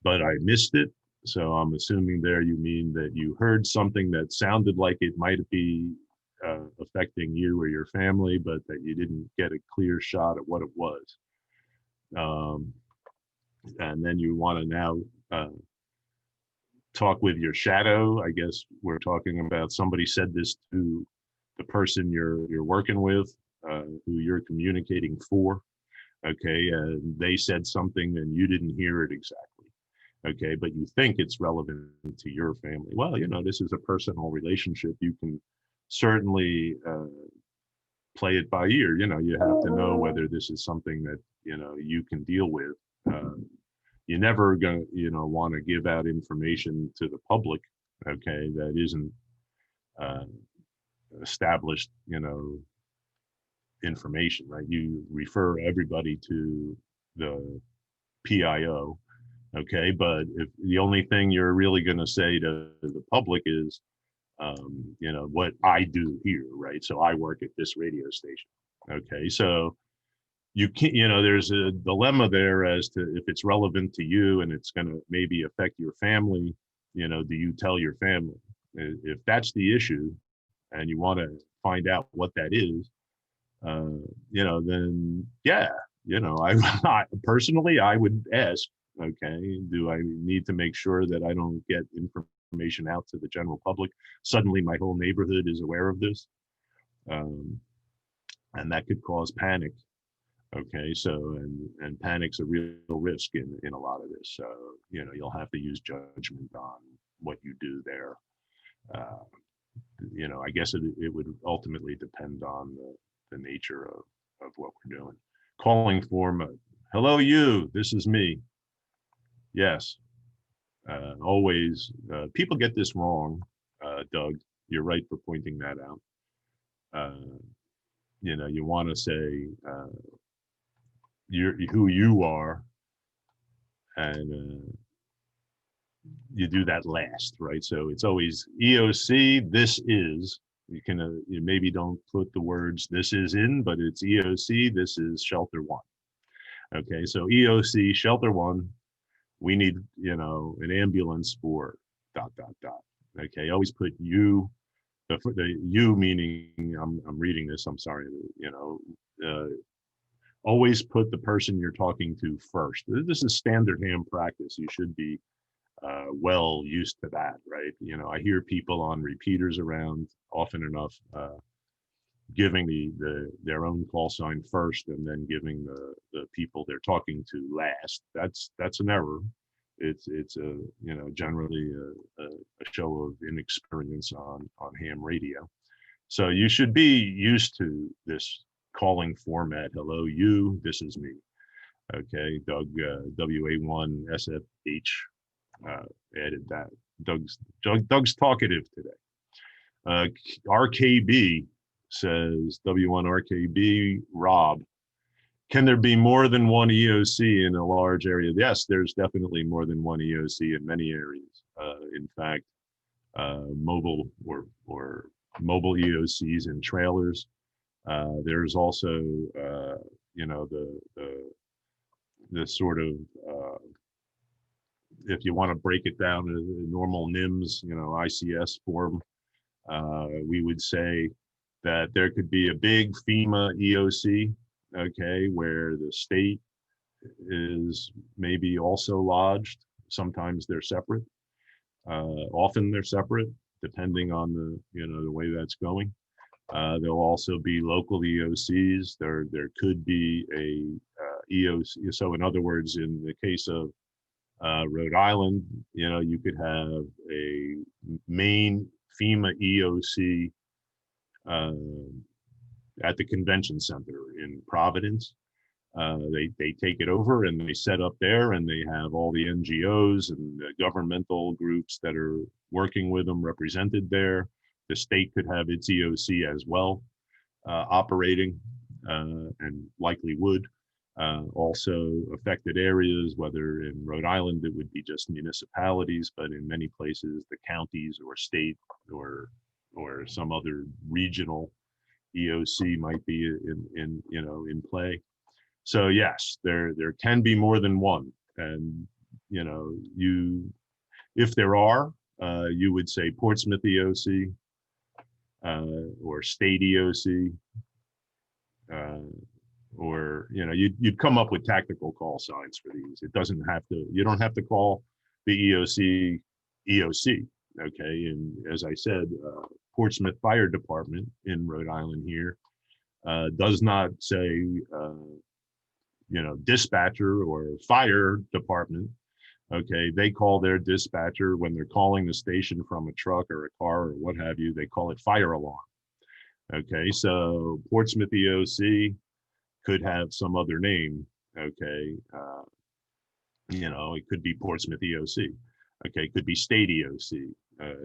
but I missed it. So I'm assuming there you mean that you heard something that sounded like it might be affecting you or your family, but that you didn't get a clear shot at what it was. Um, and then you want to now talk with your shadow. I guess we're talking about somebody said this to the person you're working with, who you're communicating for. Okay, and they said something and you didn't hear it exactly. Okay, but you think it's relevant to your family. Well, you know, this is a personal relationship. You can certainly play it by ear. You know, you have to know whether this is something that, you know, you can deal with. Uh, you're never going to, you know, want to give out information to the public, okay, that isn't uh, established, you know, information, right? You refer everybody to the PIO, okay, but if the only thing you're really going to say to the public is, you know, what I do here, right? So I work at this radio station, okay, so you can't, you know, there's a dilemma there as to if it's relevant to you and it's going to maybe affect your family, you know, do you tell your family? If that's the issue and you want to find out what that is, uh, you know, then yeah, you know, I personally, I would ask, okay, do I need to make sure that I don't get information out to the general public? Suddenly my whole neighborhood is aware of this. Um, and that could cause panic. Okay, so and panic's a real risk in a lot of this. So you know you'll have to use judgment on what you do there. Uh, you know, I guess it would ultimately depend on the nature of what we're doing. Calling form, hello you, this is me. Yes, always. People get this wrong, Doug. You're right for pointing that out. You know, you want to say you're who you are, and you do that last, right? So it's always EOC, this is, you can, you maybe don't put the words this is in, but it's EOC, this is shelter one. Okay, so EOC, shelter one, we need, you know, an ambulance for ... Okay, always put you, the you meaning, I'm reading this, I'm sorry, you know, always put the person you're talking to first. This is standard ham practice. You should be well used to that, right? You know, I hear people on repeaters around often enough giving their own call sign first and then giving the people they're talking to last. That's an error. It's a, you know, generally a show of inexperience on ham radio. So you should be used to this calling format. Hello, you. This is me. Okay, Doug W1PJS added that. Doug's talkative today. RKB says W1RKB Rob. Can there be more than one EOC in a large area? Yes, there's definitely more than one EOC in many areas. In fact, mobile or mobile EOCs in trailers. There's also you know, the sort of, if you want to break it down to the normal NIMS, you know, ICS form, we would say that there could be a big FEMA EOC, okay, where the state is maybe also lodged. Sometimes they're separate. Often they're separate, depending on the, you know, the way that's going. There'll also be local EOCs. There could be a EOC. So in other words, in the case of Rhode Island, you know, you could have a main FEMA EOC at the convention center in Providence. They take it over and they set up there, and they have all the NGOs and the governmental groups that are working with them represented there. The state could have its EOC as well, operating, and likely would. Also affected areas, whether in Rhode Island it would be just municipalities, but in many places the counties or state or some other regional EOC might be in you know, in play. So yes, there can be more than one, and you know, if there are, you would say Portsmouth EOC or state EOC, or you know, you'd come up with tactical call signs for these. It doesn't have to. You don't have to call the EOC EOC. Okay, and as I said, Portsmouth Fire Department in Rhode Island here does not say. You know, dispatcher or fire department. Okay, they call their dispatcher when they're calling the station from a truck or a car or what have you. They call it fire alarm. Okay, so Portsmouth EOC could have some other name. Okay, you know, it could be Portsmouth EOC. Okay, it could be state EOC.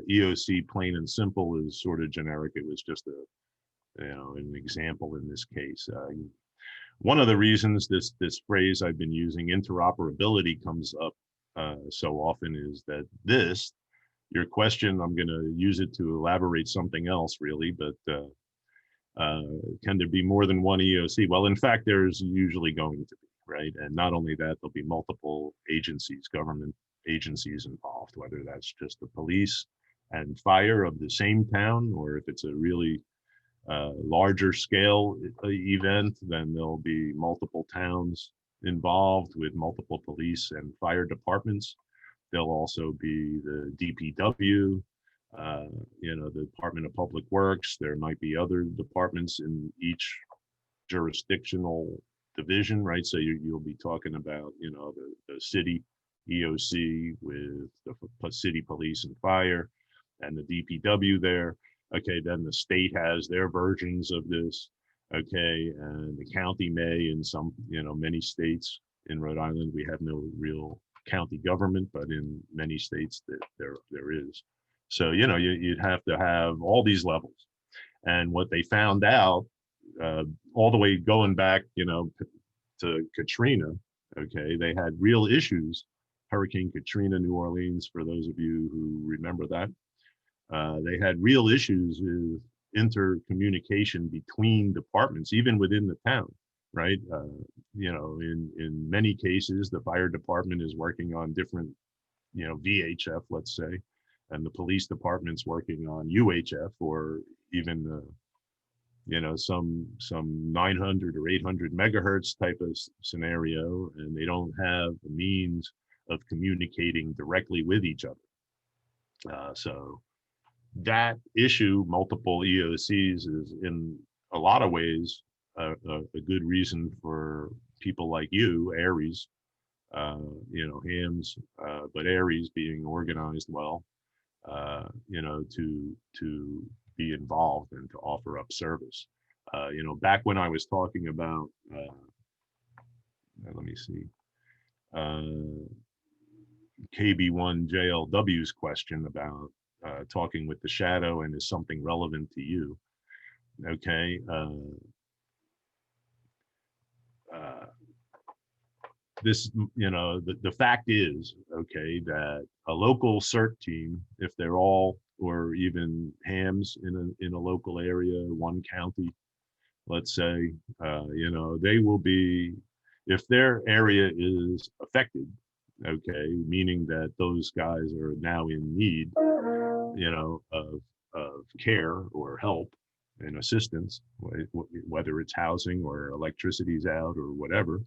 EOC, plain and simple, is sort of generic. It was just a, you know, an example in this case. One of the reasons this phrase I've been using, interoperability, comes up so often is that your question, I'm going to use it to elaborate something else really, but can there be more than one EOC? Well, in fact, there's usually going to be, right? And not only that, there'll be multiple agencies, government agencies involved, whether that's just the police and fire of the same town, or if it's a really larger scale event, then there'll be multiple towns involved with multiple police and fire departments. There'll also be the DPW, you know, the Department of Public Works. There might be other departments in each jurisdictional division, right? So you'll be talking about, you know, the city EOC with the city police and fire and the DPW there. Okay, then the state has their versions of this. Okay, and the county may, in some, you know, many states. In Rhode Island, we have no real county government, but in many states that there is. So, you know, you'd have to have all these levels. And what they found out, all the way going back, you know, to Katrina, okay, they had real issues. Hurricane Katrina, New Orleans, for those of you who remember that. They had real issues with intercommunication between departments, even within the town, right? You know, in many cases, the fire department is working on different, you know, VHF, let's say, and the police department's working on UHF, or even, you know, some 900 or 800 megahertz type of scenario, and they don't have the means of communicating directly with each other. So that issue, multiple EOCs, is in a lot of ways a good reason for people like you, Aries, you know, hams, but Aries being organized well, you know, to be involved and to offer up service. You know, back when I was talking about, let me see, KB1JLW's question about talking with the shadow and is something relevant to you. Okay. This, you know, the fact is, okay, that a local CERT team, if they're all, or even hams in a local area, one county, let's say, they will be, if their area is affected, okay, meaning that those guys are now in need, of care or help and assistance, whether it's housing or electricity's out or whatever,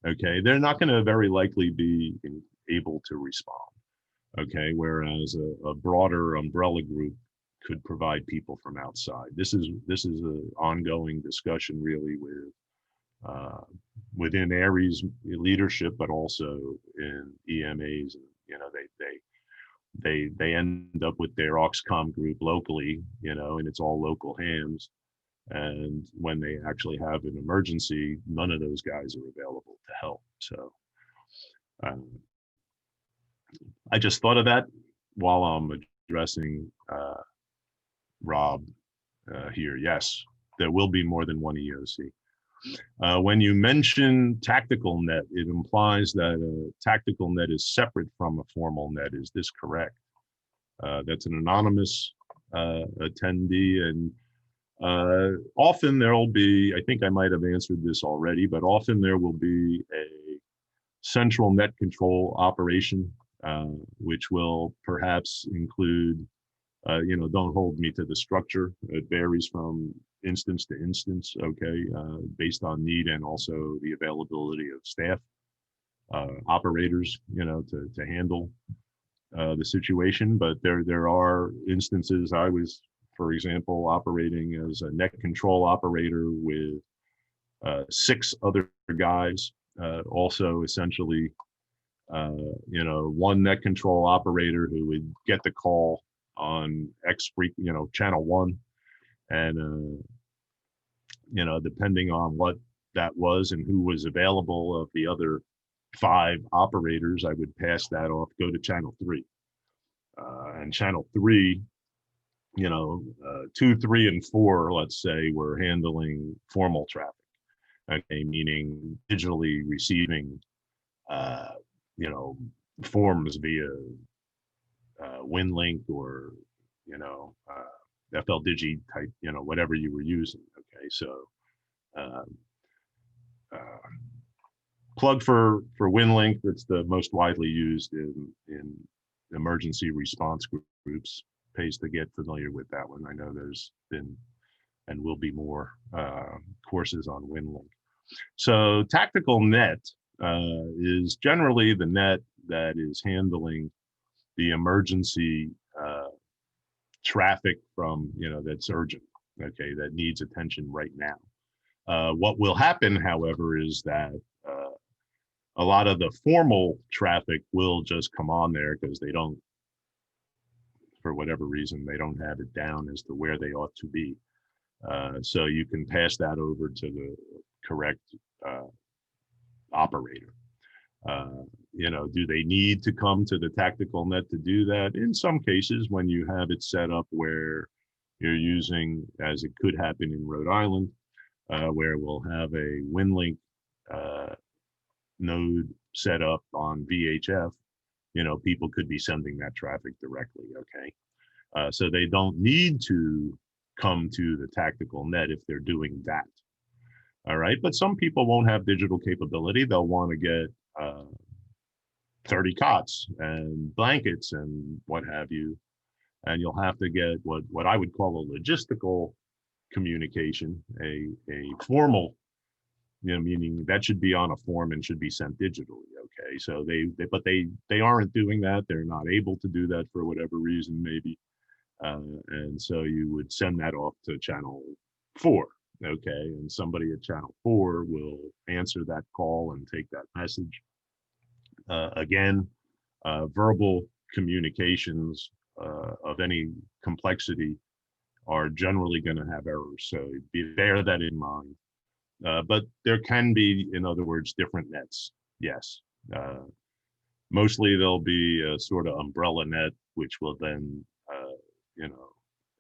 okay, they're not going to very likely be able to respond, okay, whereas a broader umbrella group could provide people from outside. This is an ongoing discussion really within ARES leadership, but also in EMAs. They end up with their Auxcom group locally, and it's all local hams. And when they actually have an emergency, none of those guys are available to help. So um, I just thought of that while I'm addressing Rob here. Yes, there will be more than one EOC. When you mention tactical net, it implies that a tactical net is separate from a formal net. Is this correct? That's an anonymous attendee, and often there will be, I think I might have answered this already, but often there will be a central net control operation, which will perhaps include, don't hold me to the structure. It varies from instance to instance, okay, based on need and also the availability of staff, operators, to handle the situation. But there are instances. I was, for example, operating as a net control operator with 6 other guys, also essentially, one net control operator who would get the call on channel 1, and depending on what that was and who was available of the other 5 operators, I would pass that off, go to channel 3, and channel 3, 2, 3, and 4, let's say, were handling formal traffic, okay, meaning digitally receiving forms via WinLink or FL Digi type, whatever you were using. Okay, so plug for WinLink. That's the most widely used in emergency response groups. Pays to get familiar with that one. I know there's been and will be more courses on WinLink. So tactical net is generally the net that is handling the emergency traffic from, that's urgent, okay, that needs attention right now. What will happen, however, is that a lot of the formal traffic will just come on there because they don't, for whatever reason, they don't have it down as to where they ought to be. So you can pass that over to the correct operator. Do they need to come to the tactical net to do that? In some cases, when you have it set up where you're using, as it could happen in Rhode Island, where we'll have a WinLink node set up on VHF, people could be sending that traffic directly, okay? So they don't need to come to the tactical net if they're doing that. All right, but some people won't have digital capability. They'll want to get 30 cots and blankets and what have you. And you'll have to get what I would call a logistical communication, a formal, meaning that should be on a form and should be sent digitally. Okay, so they aren't doing that. They're not able to do that for whatever reason, maybe. And so you would send that off to channel 4. Okay, and somebody at channel 4 will answer that call and take that message. Again, verbal communications of any complexity are generally going to have errors, so bear that in mind. But there can be, in other words, different nets. Yes, mostly there'll be a sort of umbrella net, which will then,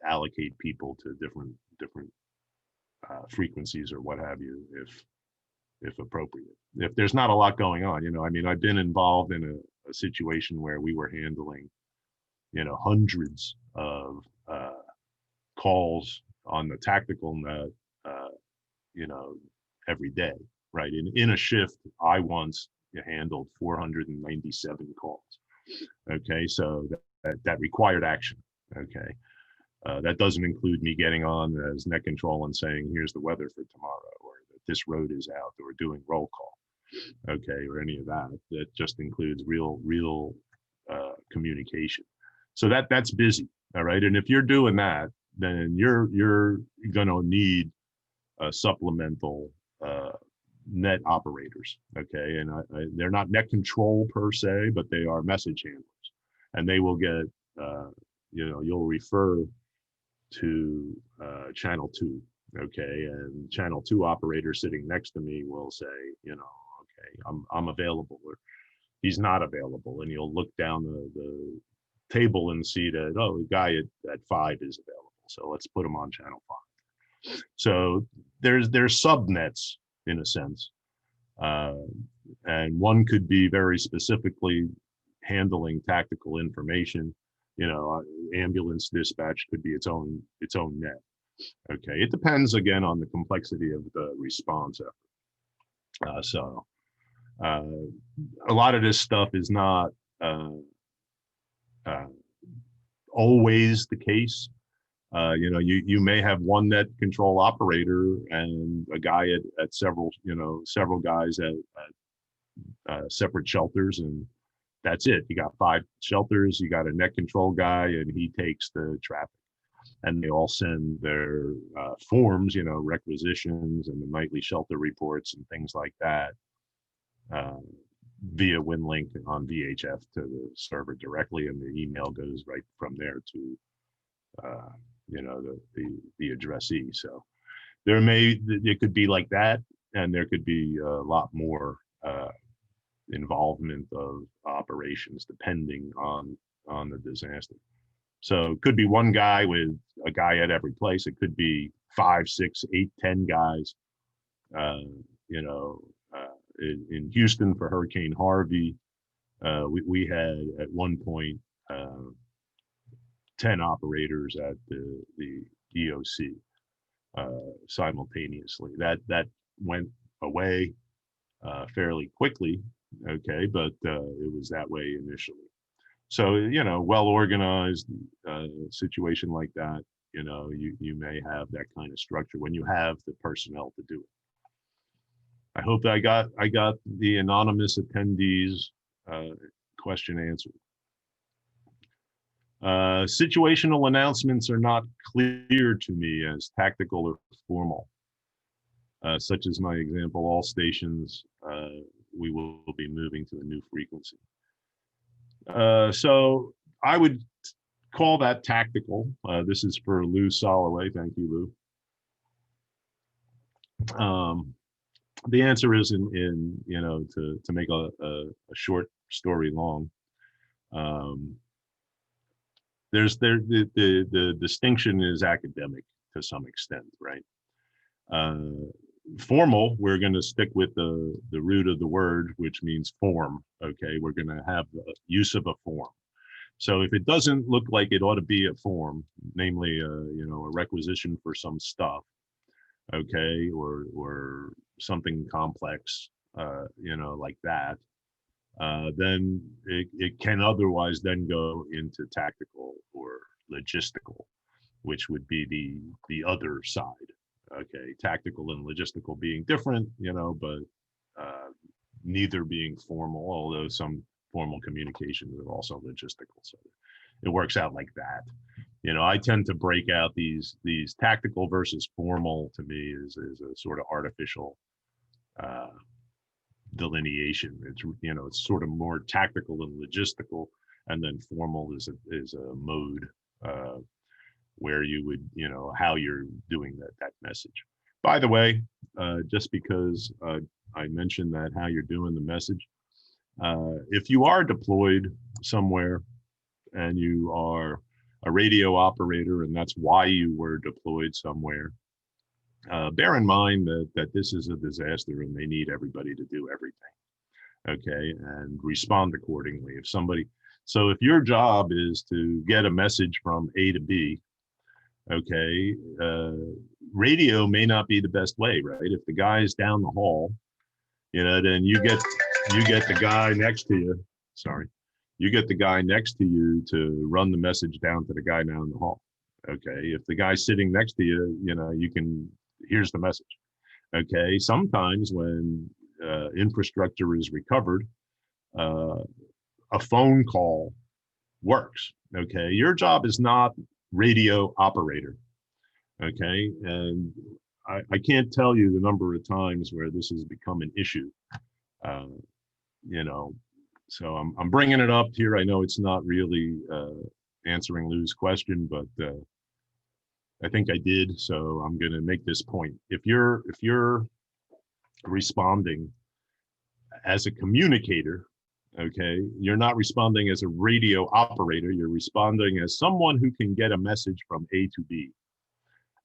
allocate people to different frequencies or what have you, if appropriate. If there's not a lot going on, I've been involved in a situation where we were handling, hundreds of calls on the tactical net you know, every day, right? In a shift, I once handled 497 calls. Okay, so that required action. Okay, that doesn't include me getting on as net control and saying, here's the weather for tomorrow, or that this road is out, or doing roll call, okay, or any of that. That just includes real communication. So that's busy, all right? And if you're doing that, then you're gonna need supplemental net operators, okay? And they're not net control per se, but they are message handlers. And they will get, you'll refer to channel 2, okay? And channel 2 operator sitting next to me will say, okay, I'm available, or he's not available. And you'll look down the table and see that, oh, the guy at 5 is available. So let's put him on channel 5. So there's subnets in a sense. And one could be very specifically handling tactical information. Ambulance dispatch could be its own net. Okay, it depends again on the complexity of the response effort. A lot of this stuff is not always the case. You may have one net control operator and a guy at several guys at separate shelters, and that's it. You got 5 shelters, you got a net control guy, and he takes the traffic. And they all send their forms, requisitions and the nightly shelter reports and things like that via WinLink on VHF to the server directly, and the email goes right from there to the addressee. So it could be like that, and there could be a lot more involvement of operations depending on the disaster. So it could be one guy with a guy at every place. It could be 5, 6, 8, 10 guys. In Houston for Hurricane Harvey, we had at one point 10 operators at the EOC simultaneously. That went away fairly quickly, okay, but it was that way initially. So, well organized situation like that, you may have that kind of structure when you have the personnel to do it. I hope that I got the anonymous attendees question answered. Situational announcements are not clear to me as tactical or formal. Such as my example, all stations, we will be moving to a new frequency. So I would call that tactical. This is for Lou Soloway. Thank you, Lou. The answer is to make a short story long. The distinction is academic to some extent, right? Formal, we're going to stick with the root of the word, which means form. Okay, we're going to have the use of a form. So if it doesn't look like it ought to be a form, namely a requisition for some stuff, okay, or something complex, like that, then it can otherwise then go into tactical or logistical, which would be the other side. Okay, tactical and logistical being different, but neither being formal, although some formal communications are also logistical. So it works out like that. I tend to break out these tactical versus formal. To me is a sort of artificial delineation. It's sort of more tactical and logistical, and then formal is a mode where you would, how you're doing that message. By the way, just because I mentioned that how you're doing the message, if you are deployed somewhere and you are a radio operator and that's why you were deployed somewhere, bear in mind that this is a disaster and they need everybody to do everything, okay, and respond accordingly. So if your job is to get a message from A to B, okay, radio may not be the best way, right? If the guy's down the hall, then you get the guy next to you. Sorry, you get the guy next to you to run the message down to the guy down the hall. Okay, if the guy's sitting next to you, you can, here's the message. Okay, sometimes when infrastructure is recovered, a phone call works. Okay, your job is not radio operator. Okay, and I can't tell you the number of times where this has become an issue. So I'm bringing it up here. I know it's not really answering Lou's question, but I think I did. So I'm going to make this point. If you're responding as a communicator, okay, you're not responding as a radio operator. You're responding as someone who can get a message from A to B.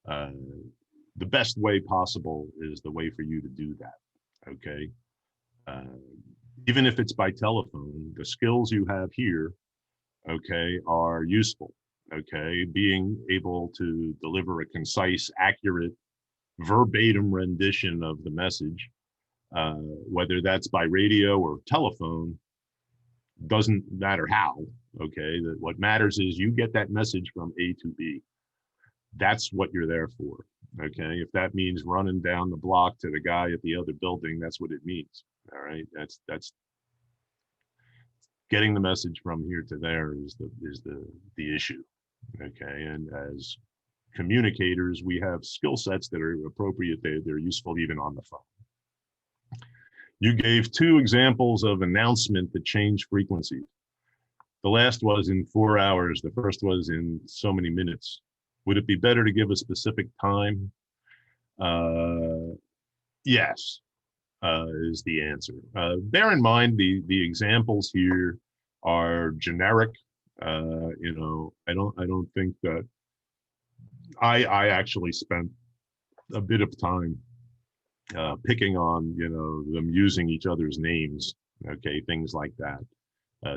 The best way possible is the way for you to do that. Okay. Even if it's by telephone, the skills you have here, okay, are useful. Okay, being able to deliver a concise, accurate, verbatim rendition of the message, whether that's by radio or telephone, doesn't matter how. Okay, what matters is you get that message from A to B. That's what you're there for. Okay, if that means running down the block to the guy at the other building, that's what it means. All right, that's getting the message from here to there is the issue. Okay, and as communicators, we have skill sets that are appropriate. They're useful even on the phone. You gave 2 examples of announcement that change frequencies. The last was in 4 hours. The first was in so many minutes. Would it be better to give a specific time? Yes, is the answer. Bear in mind the examples here are generic. I don't think that I actually spent a bit of time picking on them using each other's names. Okay, things like that.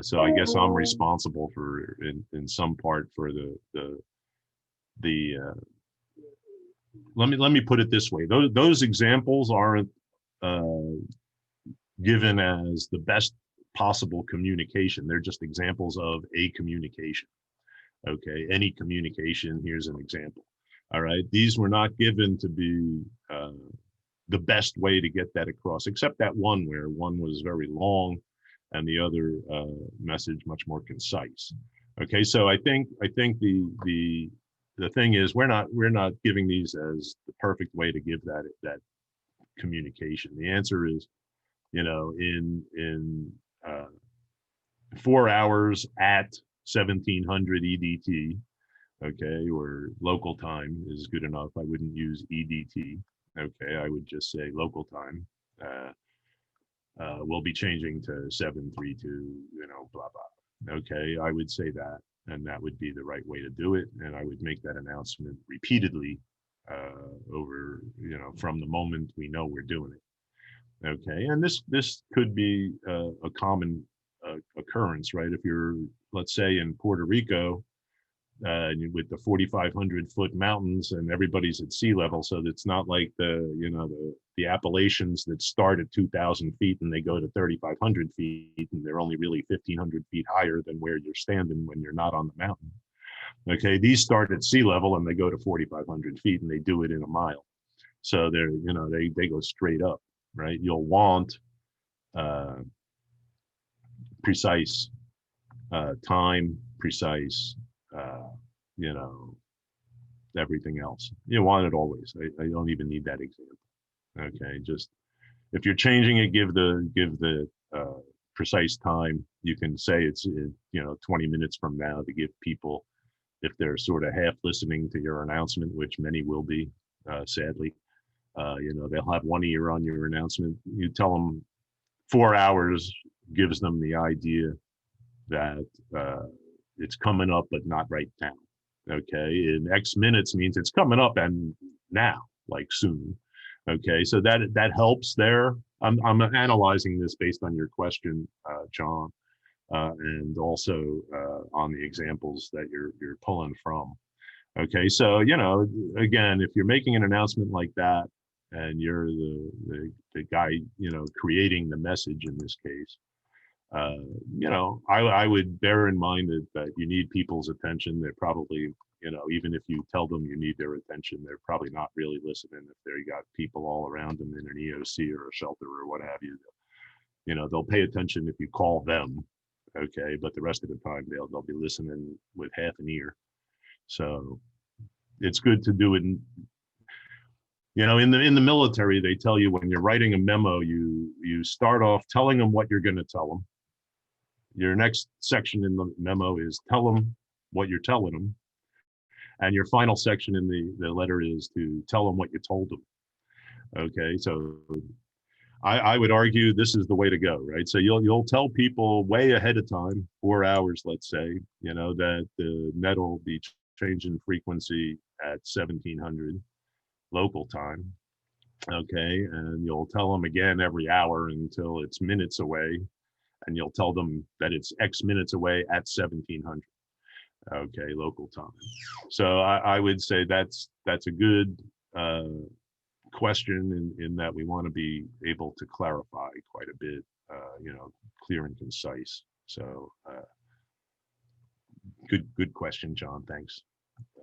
So I guess I'm responsible for in some part for the let me put it this way. Those examples aren't given as the best possible communication. They're just examples of a communication. Okay, any communication, here's an example. All right, these were not given to be the best way to get that across, except that one where one was very long and the other message much more concise. Okay, so I think the thing is we're not giving these as the perfect way to give that communication. The answer is, in 4 hours at 1700 EDT, okay, or local time is good enough. I wouldn't use EDT. Okay, I would just say local time. We'll be changing to 732, blah blah. Okay, I would say that, and that would be the right way to do it. And I would make that announcement repeatedly over, from the moment we know we're doing it. Okay, and this could be a common occurrence, right? If you're, let's say, in Puerto Rico, with the 4,500 foot mountains and everybody's at sea level, so it's not like the Appalachians that start at 2,000 feet and they go to 3,500 feet and they're only really 1,500 feet higher than where you're standing when you're not on the mountain. Okay, these start at sea level and they go to 4,500 feet and they do it in a mile. So they're, they go straight up, right? You'll want precise time, precise, everything else. You want it always. I don't even need that example. Okay, just if you're changing it, give the precise time. You can say it's 20 minutes from now to give people, if they're sort of half listening to your announcement, which many will be, sadly, they'll have one ear on your announcement. You tell them 4 hours gives them the idea that it's coming up, but not right now. Okay, and X minutes means it's coming up and now, like soon. Okay, so that helps there. I'm analyzing this based on your question, John, and also on the examples that you're pulling from. Okay, so, you know, again, if you're making an announcement like that and you're the guy, you know, creating the message in this case, uh, you know, I would bear in mind that you need people's attention. They're probably, you know, even if you tell them you need their attention, they're probably not really listening if they got people all around them in an EOC or a shelter or what have you. You know, they'll pay attention if you call them, okay, but the rest of the time they'll be listening with half an ear. So it's good to do it you know, in the military, they tell you when you're writing a memo, you start off telling them what you're going to tell them. Your next section in the memo is tell them what you're telling them. And your final section in the letter is to tell them what you told them. Okay, so I would argue this is the way to go, right? So you'll tell people way ahead of time, 4 hours, let's say, you know, that the net will be changing frequency at 1700 local time. Okay, and you'll tell them again every hour until it's minutes away, and you'll tell them that it's X minutes away at 1700. Okay, local time. So I would say that's a good question in that we want to be able to clarify quite a bit, you know, clear and concise. So good question, John. Thanks.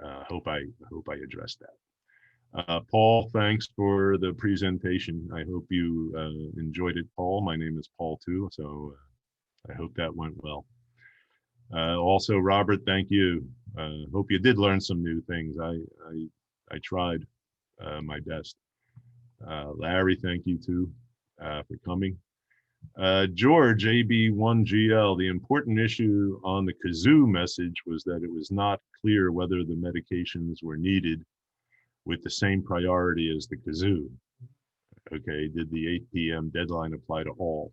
Hope I addressed that. Paul, thanks for the presentation. I hope you enjoyed it, Paul. My name is Paul too, so I hope that went well. Also, Robert, thank you. Hope you did learn some new things. I tried my best. Larry, thank you too for coming. George, AB1GL, the important issue on the kazoo message was that it was not clear whether the medications were needed with the same priority as the kazoo. Okay, did the 8 p.m. deadline apply to all?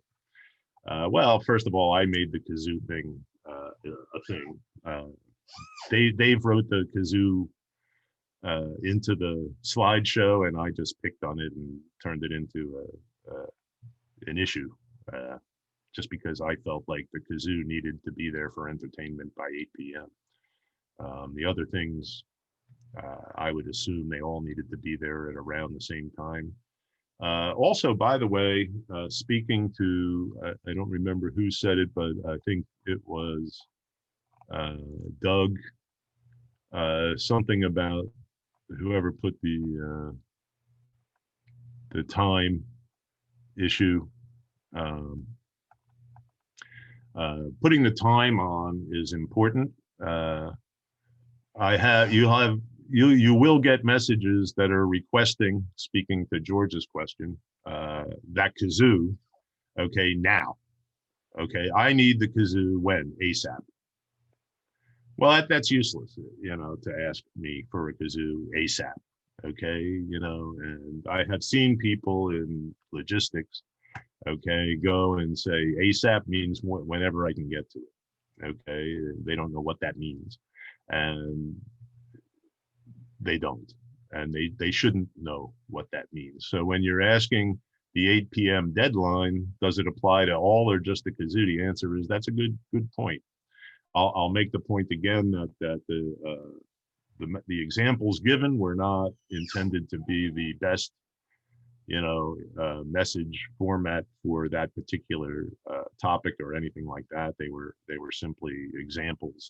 Well, first of all, I made the kazoo thing a thing. Dave wrote the kazoo into the slideshow, and I just picked on it and turned it into an issue, just because I felt like the kazoo needed to be there for entertainment by 8 p.m. The other things, I would assume they all needed to be there at around the same time. Also, by the way, speaking to, I don't remember who said it, but I think it was Doug, something about whoever put the time issue. Putting the time on is important. You will get messages that are requesting, speaking to George's question, that kazoo, okay, now. Okay, I need the kazoo when? ASAP. Well, that's useless, you know, to ask me for a kazoo ASAP. Okay, you know, and I have seen people in logistics, okay, go and say ASAP means whenever I can get to it. Okay, they don't know what that means. And they don't, and they shouldn't know what that means. So when you're asking the 8 p.m. deadline, does it apply to all or just the kazoo? The answer is that's a good point. I'll make the point again that the examples given were not intended to be the best, you know, message format for that particular topic or anything like that. They were simply examples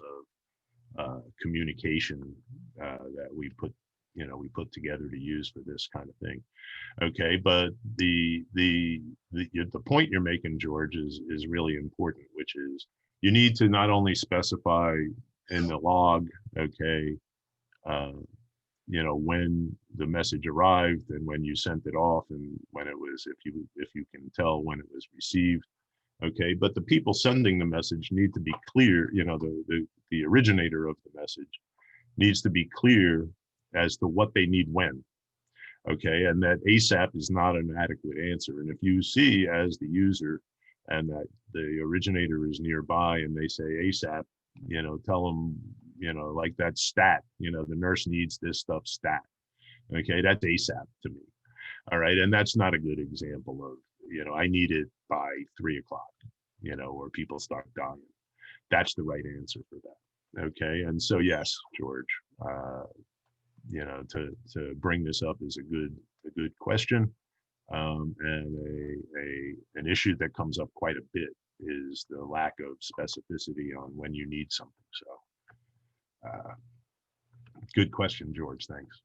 of communication that we put together to use for this kind of thing. Okay, but the point you're making, George, is really important, which is you need to not only specify in the log, okay, you know, when the message arrived and when you sent it off and when it was, if you can tell when it was received. Okay, but the people sending the message need to be clear, you know, the originator of the message needs to be clear as to what they need when. Okay, and that ASAP is not an adequate answer. And if you see as the user and that the originator is nearby and they say ASAP, you know, tell them, you know, like that stat, you know, the nurse needs this stuff stat. Okay, that's ASAP to me. All right, and that's not a good example of, you know, I need it by 3 o'clock, you know, or people start dying. That's the right answer for that. Okay, and so yes, George, you know, to bring this up is a good question. And an issue that comes up quite a bit is the lack of specificity on when you need something. So good question, George. Thanks.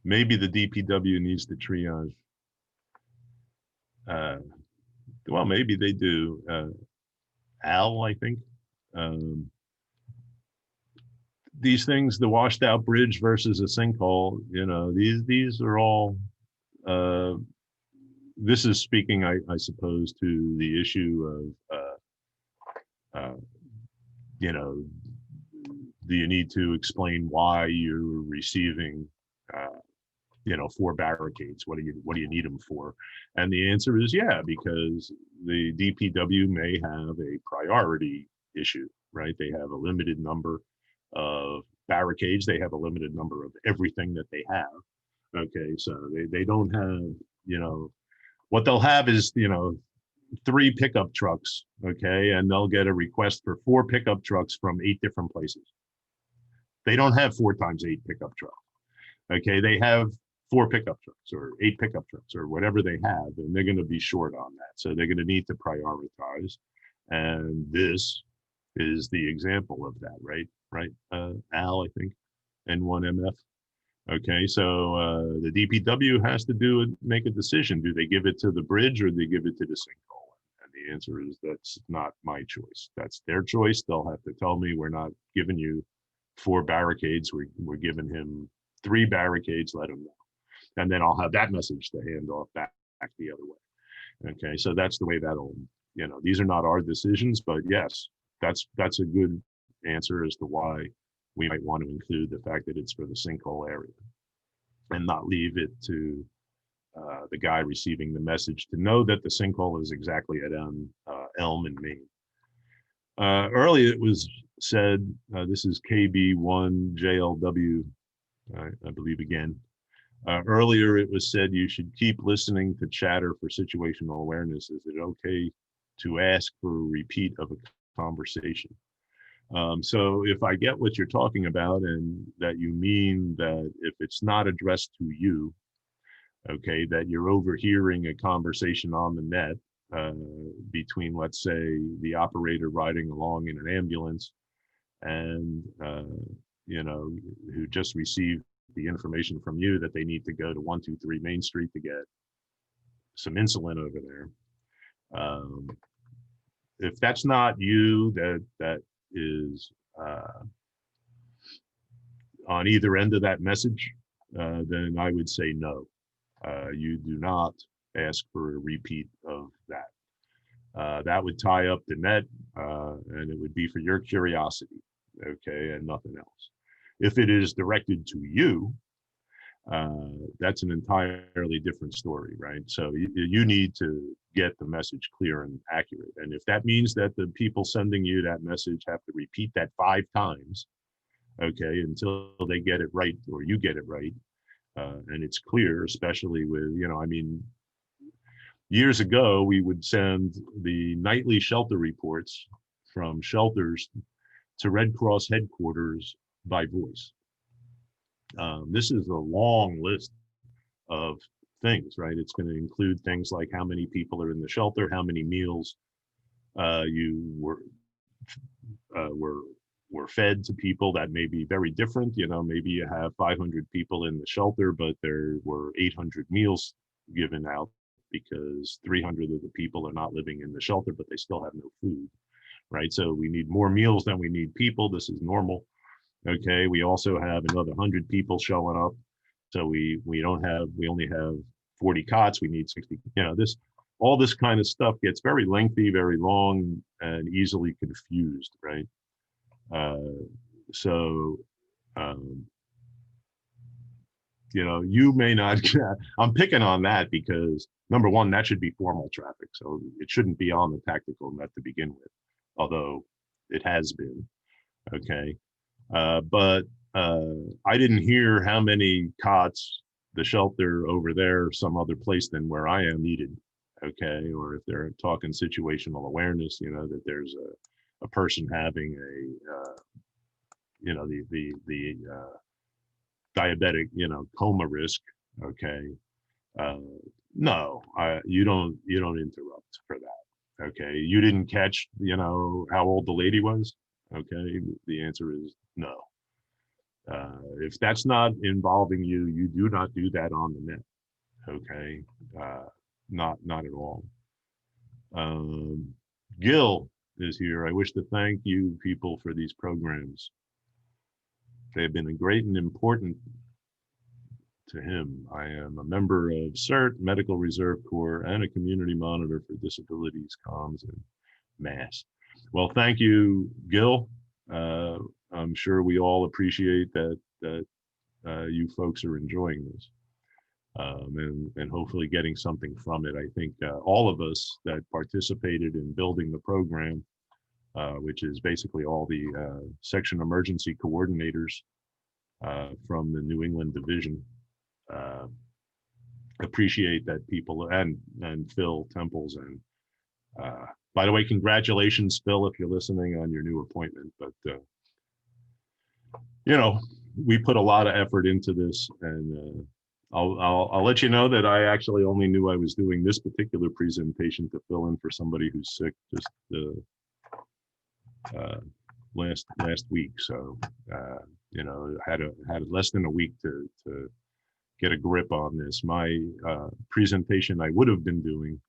Maybe the DPW needs to triage. Well, maybe they do. Al, I think. These things, the washed out bridge versus a sinkhole, you know, these are all, this is speaking, I suppose, to the issue of, you know, do you need to explain why you're receiving, you know, 4 barricades? What do you need them for? And the answer is yeah, because the DPW may have a priority issue, right? They have a limited number of barricades. They have a limited number of everything that they have. Okay, so they don't have, you know, what they'll have is, you know, 3 pickup trucks, okay, and they'll get a request for 4 pickup trucks from 8 different places. They don't have 4 times 8 pickup trucks. Okay, they have 4 pickup trucks or 8 pickup trucks or whatever they have, and they're going to be short on that. So they're going to need to prioritize. And this is the example of that, right? Right, Al, I think, N1MF. Okay, so the DPW has to make a decision. Do they give it to the bridge or do they give it to the sinkhole? And the answer is that's not my choice. That's their choice. They'll have to tell me, we're not giving you 4 barricades. We're giving him 3 barricades. Let him know, and then I'll have that message to hand off back the other way. Okay, so that's the way that'll, you know, these are not our decisions, but yes, that's a good answer as to why we might want to include the fact that it's for the sinkhole area and not leave it to the guy receiving the message to know that the sinkhole is exactly at Elm and Main. Earlier it was said, this is KB1JLW, I believe again. Earlier it was said you should keep listening to chatter for situational awareness. Is it okay to ask for a repeat of a conversation? So if I get what you're talking about and that you mean that if it's not addressed to you, okay, that you're overhearing a conversation on the net between, let's say, the operator riding along in an ambulance and, you know, who just received the information from you that they need to go to 123 Main Street to get some insulin over there. If that's not you, that is on either end of that message, then I would say no. You do not ask for a repeat of that. That would tie up the net, and it would be for your curiosity, okay, and nothing else. If it is directed to you, that's an entirely different story, right? So you need to get the message clear and accurate. And if that means that the people sending you that message have to repeat that 5 times, okay, until they get it right or you get it right, and it's clear, especially with, you know, I mean, years ago, we would send the nightly shelter reports from shelters to Red Cross headquarters by voice. This is a long list of things, right? It's going to include things like how many people are in the shelter, how many meals you were fed to people. That may be very different. You know, maybe you have 500 people in the shelter, but there were 800 meals given out because 300 of the people are not living in the shelter, but they still have no food, right? So we need more meals than we need people. This is normal. Okay, we also have another 100 people showing up. So we only have 40 cots. We need 60, you know, all this kind of stuff gets very lengthy, very long, and easily confused, right? You know, you may not, I'm picking on that because number one, that should be formal traffic. So it shouldn't be on the tactical net to begin with, although it has been, okay? But I didn't hear how many cots the shelter over there, some other place than where I am, needed, okay? Or if they're talking situational awareness, you know, that there's a person having you know, the diabetic, you know, coma risk. Okay. No, you don't interrupt for that. Okay. You didn't catch, you know, how old the lady was. Okay. The answer is no. If that's not involving you, you do not do that on the net. Okay. Not at all. Gil is here. I wish to thank you people for these programs. They have been great and important to him. I am a member of CERT, Medical Reserve Corps, and a community monitor for disabilities, comms, and mass. Well, thank you, Gil. I'm sure we all appreciate that you folks are enjoying this. And hopefully getting something from it. I think all of us that participated in building the program, which is basically all the section emergency coordinators from the New England division, appreciate that people, and Phil Temples. And by the way, congratulations, Phil, if you're listening, on your new appointment. But you know, we put a lot of effort into this, and I'll let you know that I actually only knew I was doing this particular presentation to fill in for somebody who's sick just last week. So you know, had less than a week to get a grip on this. My presentation I would have been doing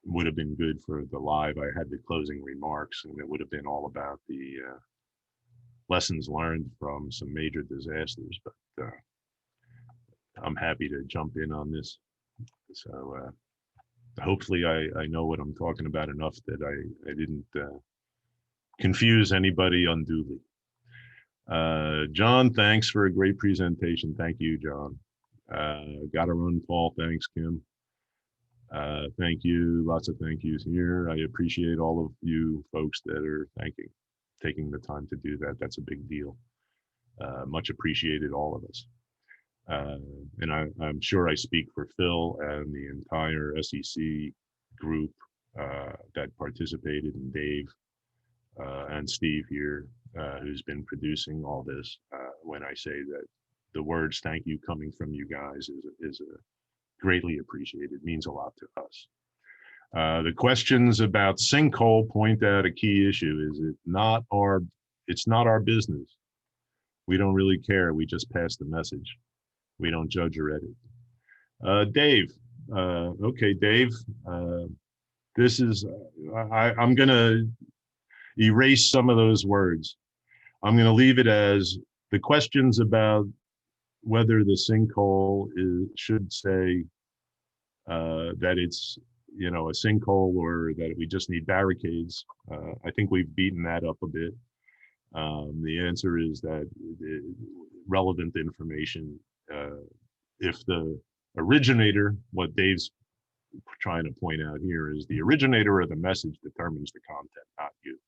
would have been good for the live. I had the closing remarks, and it would have been all about the lessons learned from some major disasters. But I'm happy to jump in on this. So hopefully I know what I'm talking about enough that I didn't confuse anybody unduly. John, thanks for a great presentation. Thank you, John. Gotta run, Paul. Thanks, Kim. Thank you. Lots of thank yous here. I appreciate all of you folks that are taking the time to do that. That's a big deal. Much appreciated, all of us. And I'm sure I speak for Phil and the entire SEC group that participated, and Dave and Steve here, who's been producing all this, when I say that the words thank you coming from you guys is greatly appreciated, means a lot to us. The questions about sinkhole point out a key issue. It's not our business. We don't really care. We just pass the message. We don't judge or edit. Dave, okay, Dave, this is, I'm gonna erase some of those words. I'm gonna leave it as the questions about whether the sinkhole should say that it's, you know, a sinkhole, or that we just need barricades. I think we've beaten that up a bit. The answer is that relevant information, if the originator, what Dave's trying to point out here is the originator of the message determines the content, not you.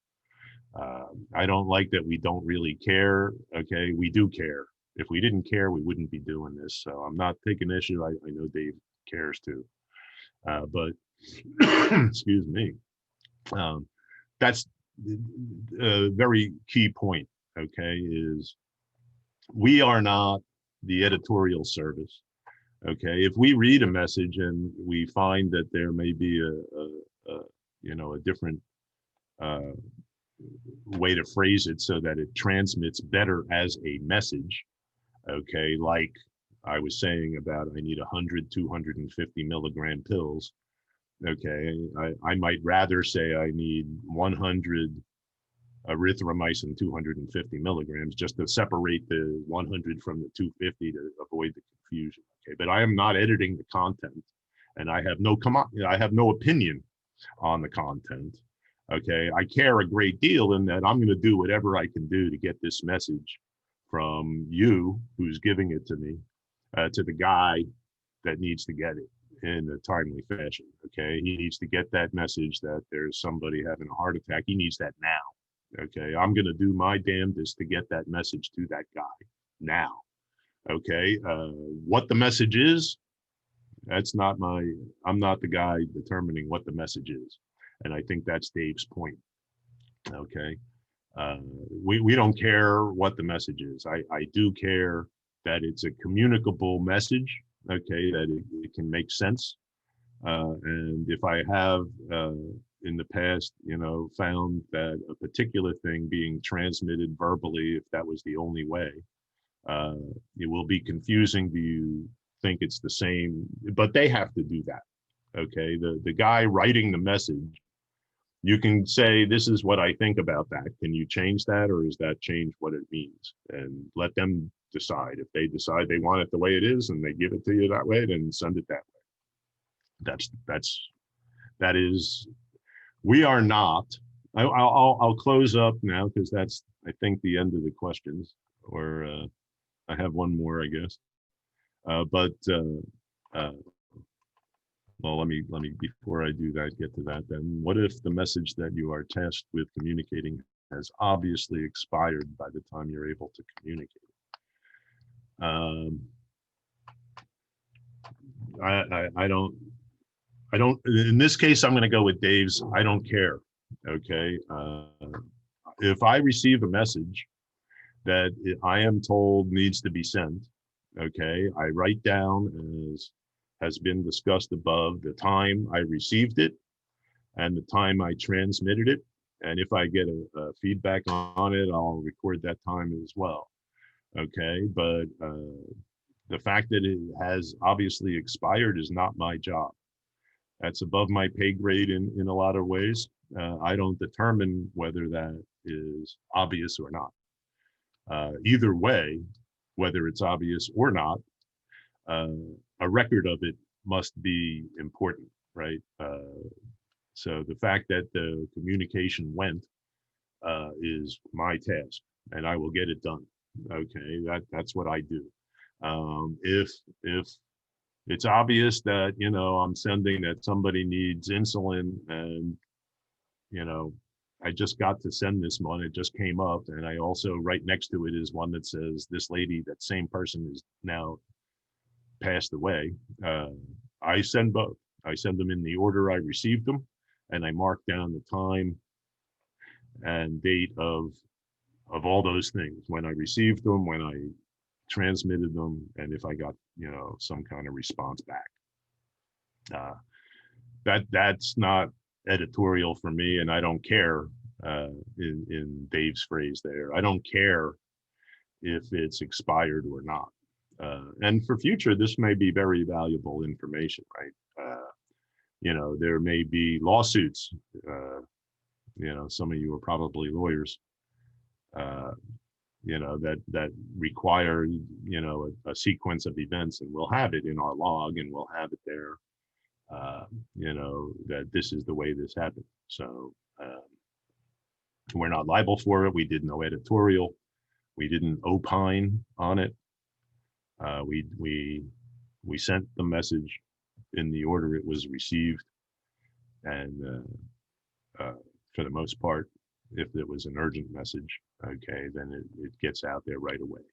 I don't like that we don't really care. Okay, we do care. If we didn't care, we wouldn't be doing this. So I'm not taking issue. I know Dave cares too. But excuse me. That's a very key point, okay, is we are not the editorial service. Okay, if we read a message and we find that there may be a different way to phrase it so that it transmits better as a message, okay, like I was saying about I need 100, 250 milligram pills. Okay, I might rather say I need 100 Azithromycin 250 milligrams, just to separate the 100 from the 250 to avoid the confusion. Okay, but I am not editing the content, and I have no opinion on the content. Okay, I care a great deal in that I'm going to do whatever I can do to get this message from you, who's giving it to me, to the guy that needs to get it in a timely fashion. Okay, he needs to get that message that there's somebody having a heart attack. He needs that now. Okay, I'm going to do my damnedest to get that message to that guy now. Okay, what the message is, I'm not the guy determining what the message is. And I think that's Dave's point. Okay, We don't care what the message is. I do care that it's a communicable message, okay, that it can make sense. And if I have in the past, found that a particular thing being transmitted verbally, if that was the only way, it will be confusing. Do you think it's the same? But they have to do that, okay? The guy writing the message, you can say, this is what I think about that. Can you change that, or is that change what it means? And let them decide. If they decide they want it the way it is and they give it to you that way, then send it that way. That is, we are not. I'll close up now, because that's, I think, the end of the questions, or I have one more, I guess. Well, let me, before I do that, get to that then. What if the message that you are tasked with communicating has obviously expired by the time you're able to communicate? I don't, in this case, I'm going to go with Dave's, I don't care, okay? If I receive a message that I am told needs to be sent, okay, I write down, as has been discussed above, the time I received it and the time I transmitted it. And if I get a feedback on it, I'll record that time as well. Okay, but the fact that it has obviously expired is not my job. That's above my pay grade in a lot of ways. I don't determine whether that is obvious or not. Either way, whether it's obvious or not, a record of it must be important, right? So the fact that the communication went is my task, and I will get it done. Okay, that's what I do. If it's obvious that, I'm sending that somebody needs insulin, and, I just got to send this one, it just came up, and I also, right next to it is one that says this lady, that same person, is now passed away. I send both. I send them in the order I received them, and I mark down the time and date of all those things, when I received them, when I transmitted them, and if I got, some kind of response back. That's not editorial for me, and I don't care, in Dave's phrase there, I don't care if it's expired or not. And for future, this may be very valuable information, right? There may be lawsuits. Some of you are probably lawyers, that require, a sequence of events, and we'll have it in our log, and we'll have it there, that this is the way this happened. So we're not liable for it. We did no editorial. We didn't opine on it. We sent the message in the order it was received, and for the most part, if it was an urgent message, okay, then it gets out there right away,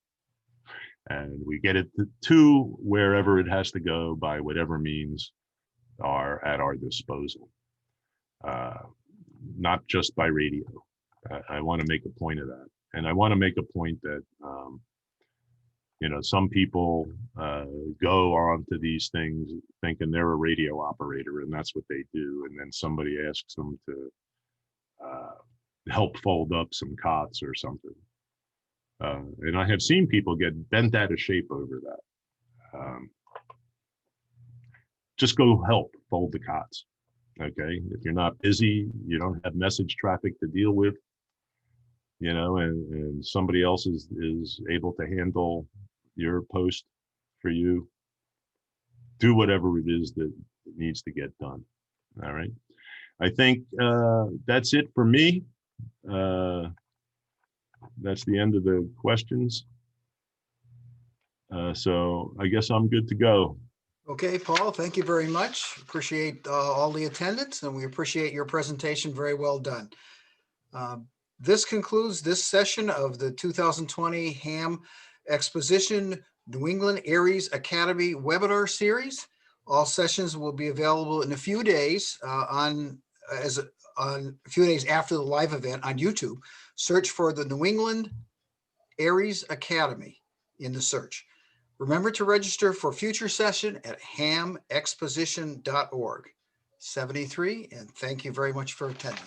and we get it to wherever it has to go by whatever means are at our disposal, not just by radio. I want to make a point of that, and I want to make a point that some people go on to these things thinking they're a radio operator, and that's what they do. And then somebody asks them to help fold up some cots or something. And I have seen people get bent out of shape over that. Just go help fold the cots, okay? If you're not busy, you don't have message traffic to deal with, and somebody else is able to handle your post for you, do whatever it is that needs to get done. All right. I think that's it for me. That's the end of the questions. So I guess I'm good to go. Okay, Paul, thank you very much. Appreciate all the attendance, and we appreciate your presentation. Very well done. This concludes this session of the 2020 HAM Exposition New England Aries Academy webinar series. All sessions will be available in a few days on on a few days after the live event on YouTube. Search for the New England Aries Academy in the search. Remember to register for future session at hamexposition.org. 73, and thank you very much for attending.